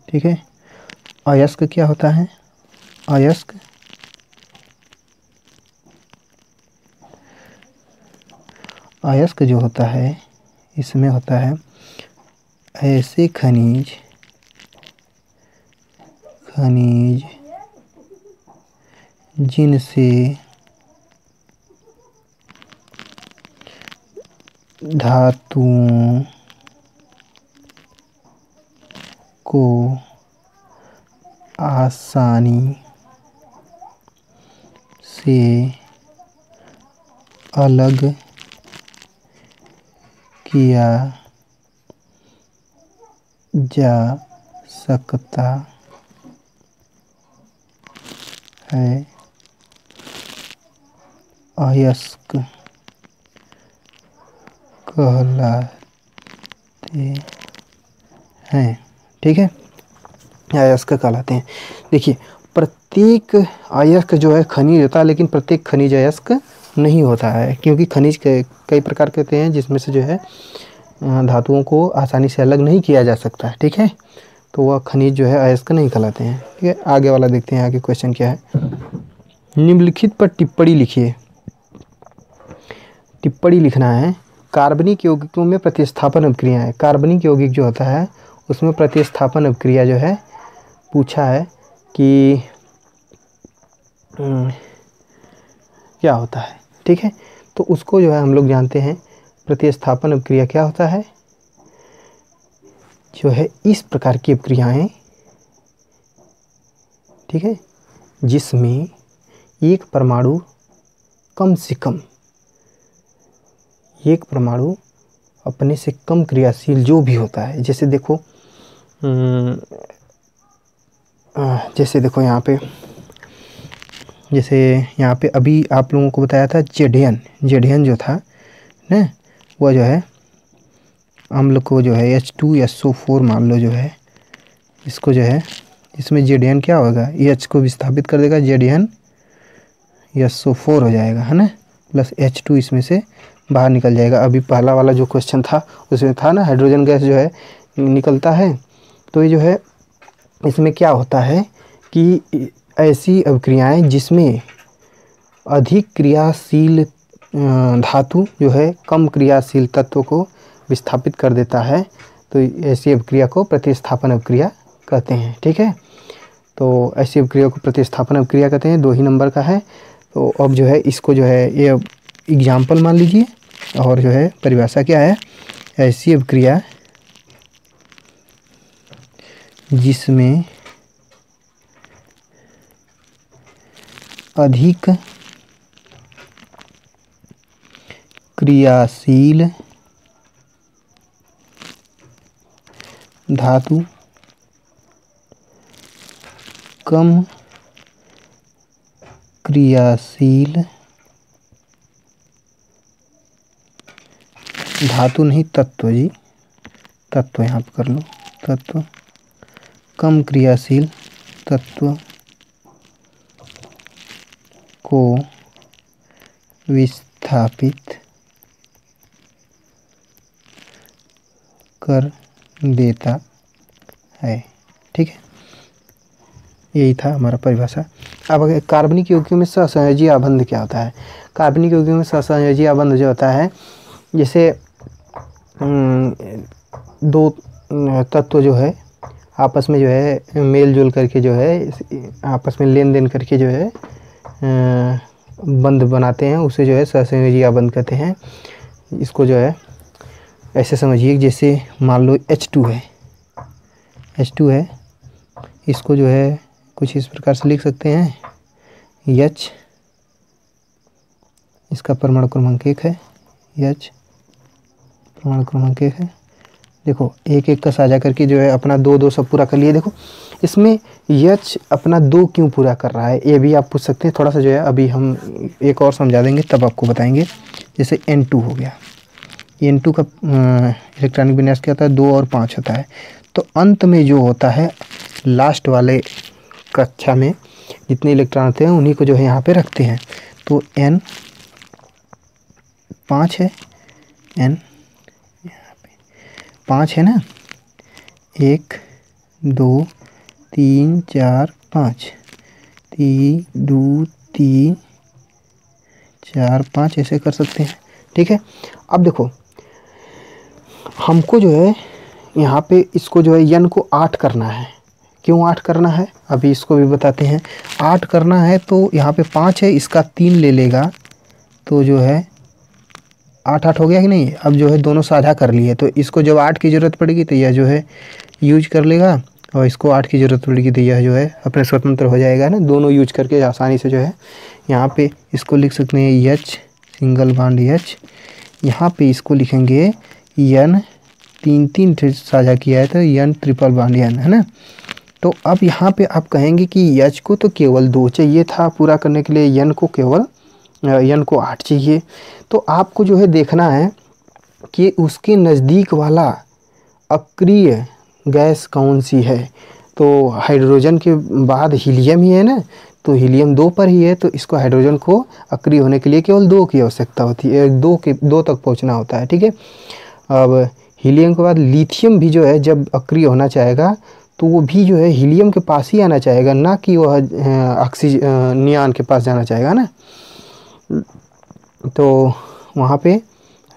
A: ठीक है। अयस्क क्या होता है? अयस्क अयस्क जो होता है, इसमें होता है ऐसे खनिज जिनसे धातुओं को आसानी से अलग किया जा सकता है, अयस्क कहलाते हैं, ठीक है। अयस्क कहलाते हैं। देखिए, प्रत्येक अयस्क जो है खनिज होता है, लेकिन प्रत्येक खनिज अयस्क नहीं होता है, क्योंकि खनिज कई प्रकार के होते हैं, जिसमें से जो है धातुओं को आसानी से अलग नहीं किया जा सकता है, ठीक है। तो वह खनिज जो है अयस्क नहीं कहलाते हैं, ठीक है। आगे वाला देखते हैं, आगे क्वेश्चन क्या है। निम्नलिखित पर टिप्पणी लिखिए। टिप्पणी लिखना है, कार्बनिक यौगिकों में प्रतिस्थापन अभिक्रिया है। कार्बनिक यौगिक जो होता है उसमें प्रतिस्थापन अभिक्रिया जो है पूछा है कि क्या होता है, ठीक है। तो उसको जो है हम लोग जानते हैं, प्रतिस्थापन अभिक्रिया क्या होता है, जो है इस प्रकार की अभिक्रियाएं, ठीक है, जिसमें एक परमाणु कम से कम, एक परमाणु अपने से कम क्रियाशील जो भी होता है, जैसे देखो यहाँ पे, जैसे यहाँ पे अभी आप लोगों को बताया था जेडियन जो था ना, वह जो है अम्ल को जो है H2SO4 मान लो, जो है इसको जो है, इसमें जेडियन क्या होगा, H को विस्थापित कर देगा, जेडियन SO4 हो जाएगा, है ना, प्लस H2 इसमें से बाहर निकल जाएगा। अभी पहला वाला जो क्वेश्चन था उसमें था ना, हाइड्रोजन गैस जो है निकलता है। तो ये जो है इसमें क्या होता है कि ऐसी अभिक्रियाएं जिसमें अधिक क्रियाशील धातु जो है कम क्रियाशील तत्व को विस्थापित कर देता है, तो ऐसी अभिक्रिया को प्रतिस्थापन अभिक्रिया कहते हैं, ठीक है। तो ऐसी अभिक्रिया को प्रतिस्थापन अभिक्रिया कहते हैं, 2 ही नंबर का है। तो अब जो है इसको जो है ये एग्जाम्पल मान लीजिए, और जो है परिभाषा क्या है, ऐसी अभिक्रिया जिसमें अधिक क्रियाशील धातु कम क्रियाशील धातु नहीं, तत्व जी, तत्व यहाँ पर कर लो, तत्व, कम क्रियाशील तत्व को विस्थापित कर देता है, ठीक है। यही था हमारा परिभाषा। अब अगर कार्बनिक यौगिकों में सहसंयोजी आबंध क्या होता है। कार्बनिक यौगिकों में सहसंयोजी आबंध जो होता है, जैसे दो तत्व जो है आपस में जो है मेल जोल करके जो है आपस में लेन देन करके जो है बंध बनाते हैं, उसे जो है सहसंयोजी आबंध कहते हैं। इसको जो है ऐसे समझिए, जैसे मान लो H2 है, इसको जो है कुछ इस प्रकार से लिख सकते हैं, H, इसका परमाणु क्रमांक 1 है, H परमाणु क्रमांक 1 है। देखो एक एक का साझा करके जो है अपना 2 सब पूरा कर लिए। देखो इसमें H अपना 2 क्यों पूरा कर रहा है, ये भी आप पूछ सकते हैं। थोड़ा सा जो है अभी हम एक और समझा देंगे, तब आपको बताएंगे। जैसे N2 हो गया, N2 का इलेक्ट्रॉनिक विन्यास क्या होता है, 2 और 5 होता है। तो अंत में जो होता है, लास्ट वाले कक्षा में जितने इलेक्ट्रॉन होते हैं उन्हीं को जो है यहाँ पे रखते हैं। तो N 5 है, N यहाँ पे 5 है ना, 1 2 3 4 5, 3 2 3 4 5 ऐसे कर सकते हैं। ठीक है, अब देखो हमको जो है यहाँ पे इसको जो है यन को 8 करना है। क्यों 8 करना है अभी इसको भी बताते हैं। 8 करना है तो यहाँ पे 5 है, इसका 3 ले लेगा तो जो है 8 8 हो गया कि नहीं। अब जो है दोनों साझा कर लिए तो इसको जब 8 की ज़रूरत पड़ेगी तो यह जो है यूज कर लेगा, और इसको 8 की ज़रूरत पड़ेगी तो यह जो है अपने स्वतंत्र हो जाएगा ना। दोनों यूज करके आसानी से जो है यहाँ पे इसको लिख सकते हैं एच सिंगल बॉन्ड एच। यहाँ पे इसको लिखेंगे यन, 3 3 साझा किया है तो यन ट्रिपल बॉन्ड यन, है ना। तो अब यहाँ पे आप कहेंगे कि एच को तो केवल 2 चाहिए था पूरा करने के लिए, यन को केवल यन को 8 चाहिए। तो आपको जो है देखना है कि उसके नज़दीक वाला अक्रिय गैस कौन सी है। तो हाइड्रोजन के बाद हीलियम ही है ना, तो हीलियम 2 पर ही है, तो इसको हाइड्रोजन को अक्रिय होने के लिए केवल 2 की आवश्यकता होती है, 2 तक पहुंचना होता है। ठीक है, अब हीलियम के बाद लिथियम भी जो है जब अक्रिय होना चाहेगा तो वो भी जो है हीलियम के पास ही आना चाहेगा, ना कि वह नियान के पास जाना चाहेगा ना। तो वहाँ पे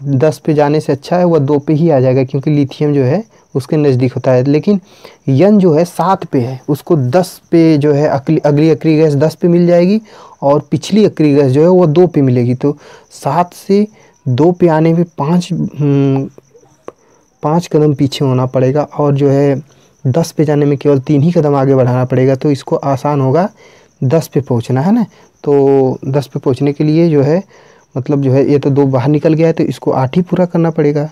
A: 10 पे जाने से अच्छा है वह 2 पे ही आ जाएगा, क्योंकि लिथियम जो है उसके नज़दीक होता है। लेकिन यन जो है 7 पे है, उसको 10 पे जो है अगली अक्रिय गैस 10 पे मिल जाएगी और पिछली अक्रिय गैस जो है वो 2 पे मिलेगी। तो 7 से 2 पे आने में 5 कदम पीछे होना पड़ेगा, और जो है 10 पे जाने में केवल 3 ही कदम आगे बढ़ाना पड़ेगा। तो इसको आसान होगा 10 पे पहुंचना, है ना। तो 10 पे पहुंचने के लिए जो है मतलब जो है ये तो 2 बाहर निकल गया है तो इसको 8 ही पूरा करना पड़ेगा।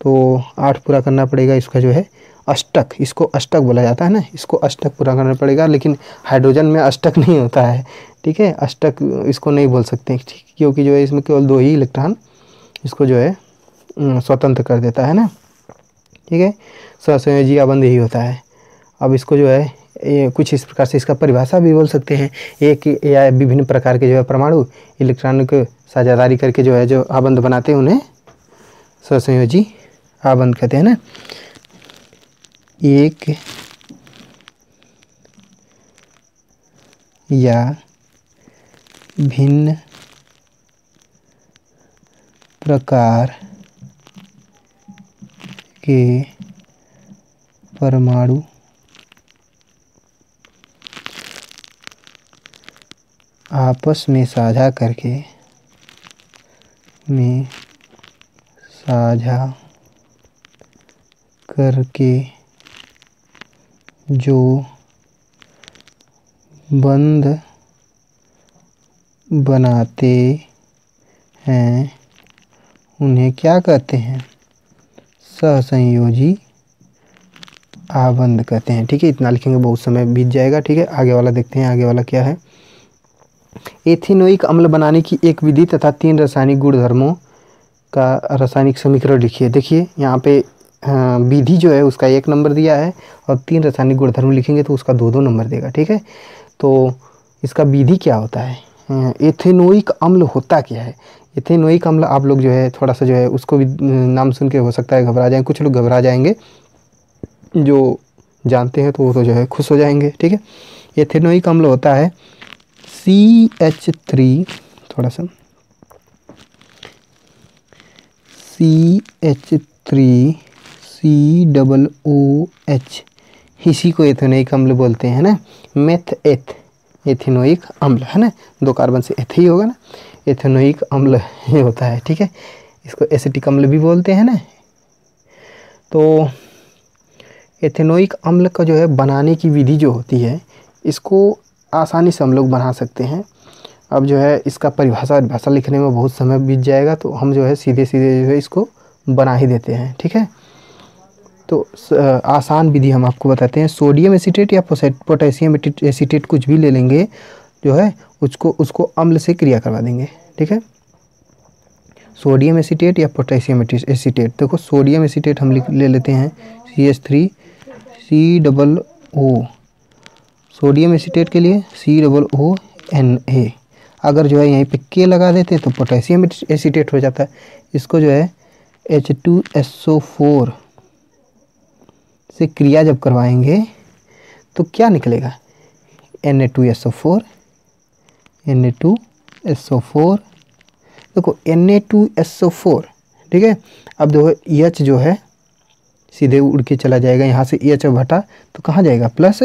A: तो 8 पूरा करना पड़ेगा, इसका जो है अष्टक, इसको अष्टक बोला जाता है ना, इसको अष्टक पूरा करना पड़ेगा। लेकिन हाइड्रोजन में अष्टक नहीं होता है, ठीक है, अष्टक इसको नहीं बोल सकते, क्योंकि जो है इसमें केवल 2 ही इलेक्ट्रॉन इसको जो है स्वतंत्र कर देता है ना। ठीक है, सहसंयोजी आबंध यही होता है। अब इसको जो है कुछ इस प्रकार से इसका परिभाषा भी बोल सकते हैं। एक या विभिन्न प्रकार के जो है परमाणु इलेक्ट्रॉन को साझेदारी करके जो है जो आबंध बनाते हैं उन्हें सहसंयोजी आबंध कहते हैं ना। एक या भिन्न प्रकार के परमाणु आपस में साझा करके जो बंध बनाते हैं उन्हें क्या कहते हैं, सहसंयोजी आबंध कहते हैं। ठीक है, इतना लिखेंगे बहुत समय बीत जाएगा। ठीक है, आगे वाला देखते हैं, आगे वाला क्या है। एथेनोइक अम्ल बनाने की एक विधि तथा 3 रासायनिक गुणधर्मों का रासायनिक समीकरण लिखिए। देखिए यहाँ पे विधि जो है उसका 1 नंबर दिया है, और 3 रासायनिक गुणधर्म लिखेंगे तो उसका 2 नंबर देगा। ठीक है, तो इसका विधि क्या होता है, एथेनोइक अम्ल होता क्या है। एथेनोइक अम्ल आप लोग जो है थोड़ा सा जो है उसको भी नाम सुन के हो सकता है घबरा जाएं, कुछ लोग घबरा जाएंगे, जो जानते हैं तो वो तो जो है खुश हो जाएंगे। ठीक है, एथेनोइक अम्ल होता है CH3, थोड़ा सा CH3COOH, इसी को एथेनोइक अम्ल बोलते हैं ना। मेथ एथेनोइक अम्ल है ना, 2 कार्बन से एथ ही होगा ना, एथेनोइक अम्ल ये होता है। ठीक है, इसको एसिटिक अम्ल भी बोलते हैं ना। तो एथेनोइक अम्ल का जो है बनाने की विधि जो होती है इसको आसानी से हम लोग बना सकते हैं। अब जो है इसका परिभाषा लिखने में बहुत समय बीत जाएगा, तो हम जो है सीधे जो है इसको बना ही देते हैं। ठीक है, तो आसान विधि हम आपको बताते हैं। सोडियम एसीटेट या पोटेशियम एसीटेट कुछ भी ले लेंगे जो है उसको अम्ल से क्रिया करवा देंगे। ठीक है, सोडियम एसीटेट या पोटेशियम एसीटेट। देखो सोडियम एसीटेट हम ले लेते हैं CH3COO, सोडियम एसीटेट के लिए COONA। अगर जो है यहीं पे के लगा देते हैं तो पोटेशियम एसीटेट हो जाता है। इसको जो है H2SO4 से क्रिया जब करवाएंगे तो क्या निकलेगा, Na2SO4, Na2SO4, देखो Na2SO4, ठीक है। अब देखो H जो है सीधे उड़ के चला जाएगा, यहाँ से H हटा तो कहाँ जाएगा, प्लस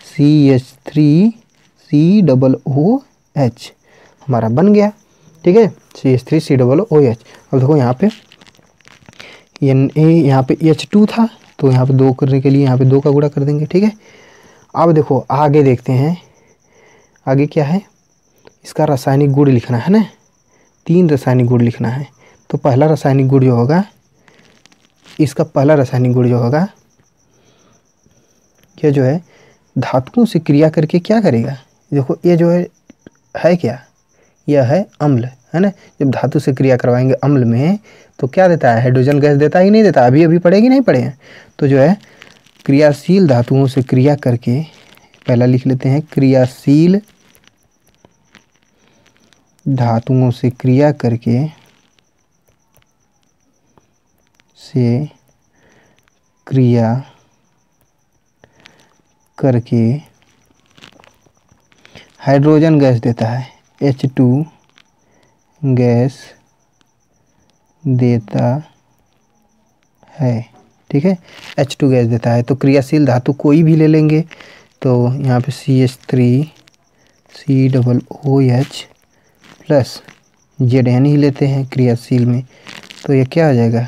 A: CH3COOH हमारा बन गया, ठीक है, CH3COOH। अब देखो यहाँ पे यहाँ पे H2 था, तो यहाँ पे 2 करने के लिए यहाँ पे 2 का गुणा कर देंगे, ठीक है। अब देखो आगे देखते हैं, आगे क्या है, इसका रासायनिक गुण लिखना है ना, 3 रासायनिक गुण लिखना है। तो पहला रासायनिक गुण जो होगा, इसका पहला रासायनिक गुण जो होगा, यह जो है धातुओं से क्रिया करके क्या करेगा, देखो ये जो है क्या, यह है अम्ल, है ना। जब धातु से क्रिया करवाएंगे अम्ल में तो क्या देता है, हाइड्रोजन गैस देता है कि नहीं देता, अभी अभी पढ़ेगी नहीं पढ़े हैं। तो जो है क्रियाशील धातुओं से क्रिया करके, पहला लिख लेते हैं, क्रियाशील धातुओं से क्रिया करके हाइड्रोजन गैस देता है, H2 गैस देता है, ठीक है, H2 गैस देता है। तो क्रियाशील धातु कोई भी ले लेंगे, तो यहाँ पे CH3COOH प्लस Zn ही लेते हैं क्रियाशील में, तो ये क्या आ जाएगा,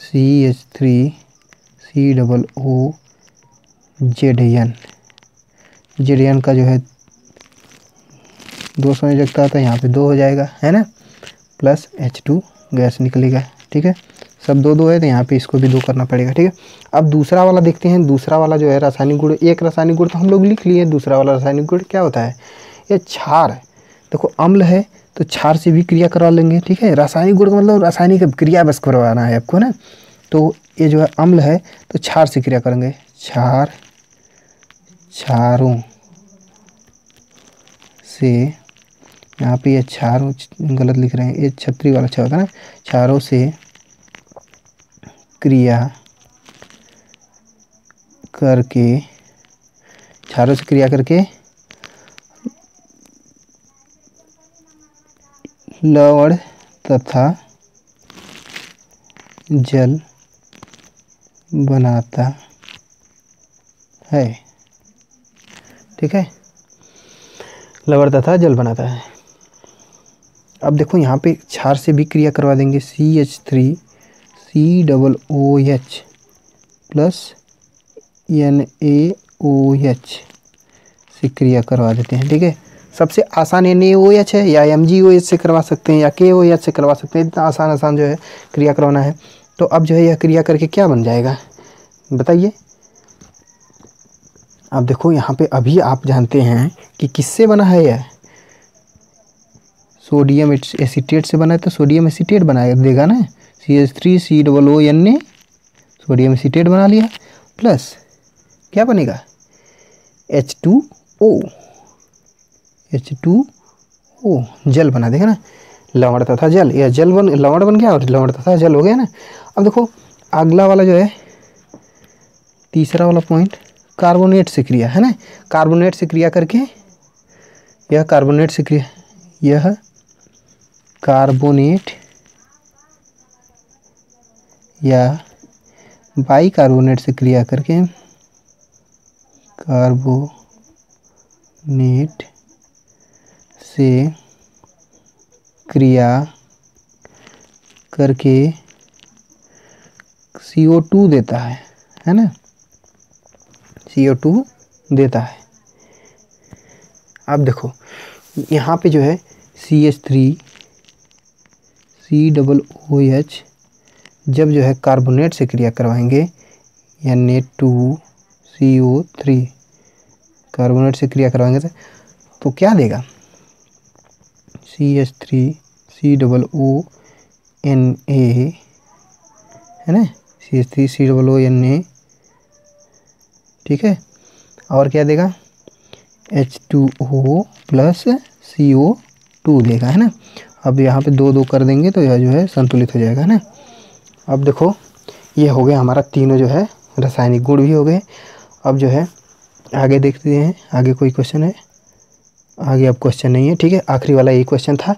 A: CH3COOZN। Zn का जो है 2 संयोजकता आता है, यहाँ पे 2 हो जाएगा, है ना, प्लस H2 गैस निकलेगा, ठीक है। सब 2 है, तो यहाँ पे इसको भी 2 करना पड़ेगा, ठीक है। अब दूसरा वाला देखते हैं, दूसरा वाला जो है रासायनिक गुण, एक रासायनिक गुण तो हम लोग लिख लिए, दूसरा वाला रासायनिक गुण क्या होता है, ये क्षार। देखो अम्ल है तो क्षार से भी क्रिया करवा लेंगे, ठीक है। रासायनिक गुण का मतलब रासायनिक क्रिया बस करवाना है आपको ना। तो ये जो है अम्ल है तो क्षार से क्रिया करेंगे, क्षारों से, यहाँ पे ये क्षारों गलत लिख रहे हैं, ये छतरी वाला अच्छा होता है ना, क्षारों से क्रिया करके लवण तथा जल बनाता है, ठीक है, लवण तथा जल बनाता है। अब देखो यहाँ पे क्षार से भी क्रिया करवा देंगे, CH3COOH प्लस NaOH से क्रिया करवा देते हैं, ठीक है। सबसे आसान NaOH है, या MgOH से करवा सकते हैं, या KOH से करवा सकते हैं, इतना आसान जो है क्रिया करवाना है। तो अब जो है यह क्रिया करके क्या बन जाएगा बताइए। अब देखो यहाँ पे अभी आप जानते हैं कि किससे बना है, यह सोडियम एसीटेट से बना है, तो सोडियम एसीटेट बनाएगा देगा ना, CH3COONA सोडियम एसीटेट बना लिया, प्लस क्या बनेगा, H2O जल बना देगा ना, लवण तथा जल, या लवण बन गया और लवण तथा जल हो गया ना। अब देखो अगला वाला जो है, तीसरा वाला पॉइंट, कार्बोनेट से क्रिया, है ना, कार्बोनेट से क्रिया करके, यह कार्बोनेट या बाइकार्बोनेट से क्रिया करके, कार्बोनेट से क्रिया करके CO2 देता है ना, CO2 देता है। अब देखो यहाँ पे जो है CH3COOH जब जो है कार्बोनेट से क्रिया करवाएंगे, Na2CO3 कार्बोनेट से क्रिया करवाएंगे तो क्या देगा, CH3COONA, है ना, CH3COONA, ठीक है, और क्या देगा, H2O प्लस CO2 देगा, है ना। अब यहाँ पे 2 कर देंगे तो यह जो है संतुलित हो जाएगा, है ना। अब देखो ये हो गया हमारा तीनों जो है रासायनिक गुण भी हो गए। अब जो है आगे देखते हैं, आगे कोई क्वेश्चन है? आगे अब क्वेश्चन नहीं है, ठीक है। आखिरी वाला यही क्वेश्चन था।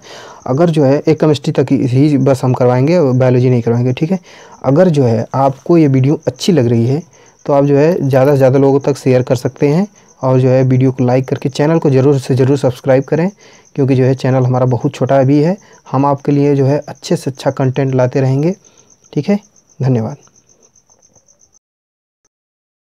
A: अगर जो है एक केमिस्ट्री तक ही बस हम करवाएंगे, बायोलॉजी नहीं करवाएंगे, ठीक है। अगर जो है आपको ये वीडियो अच्छी लग रही है तो आप जो है ज़्यादा से ज़्यादा लोगों तक शेयर कर सकते हैं, और जो है वीडियो को लाइक करके चैनल को ज़रूर से ज़रूर सब्सक्राइब करें, क्योंकि जो है चैनल हमारा बहुत छोटा भी है। हम आपके लिए जो है अच्छे से अच्छा कंटेंट लाते रहेंगे, ठीक है। धन्यवाद।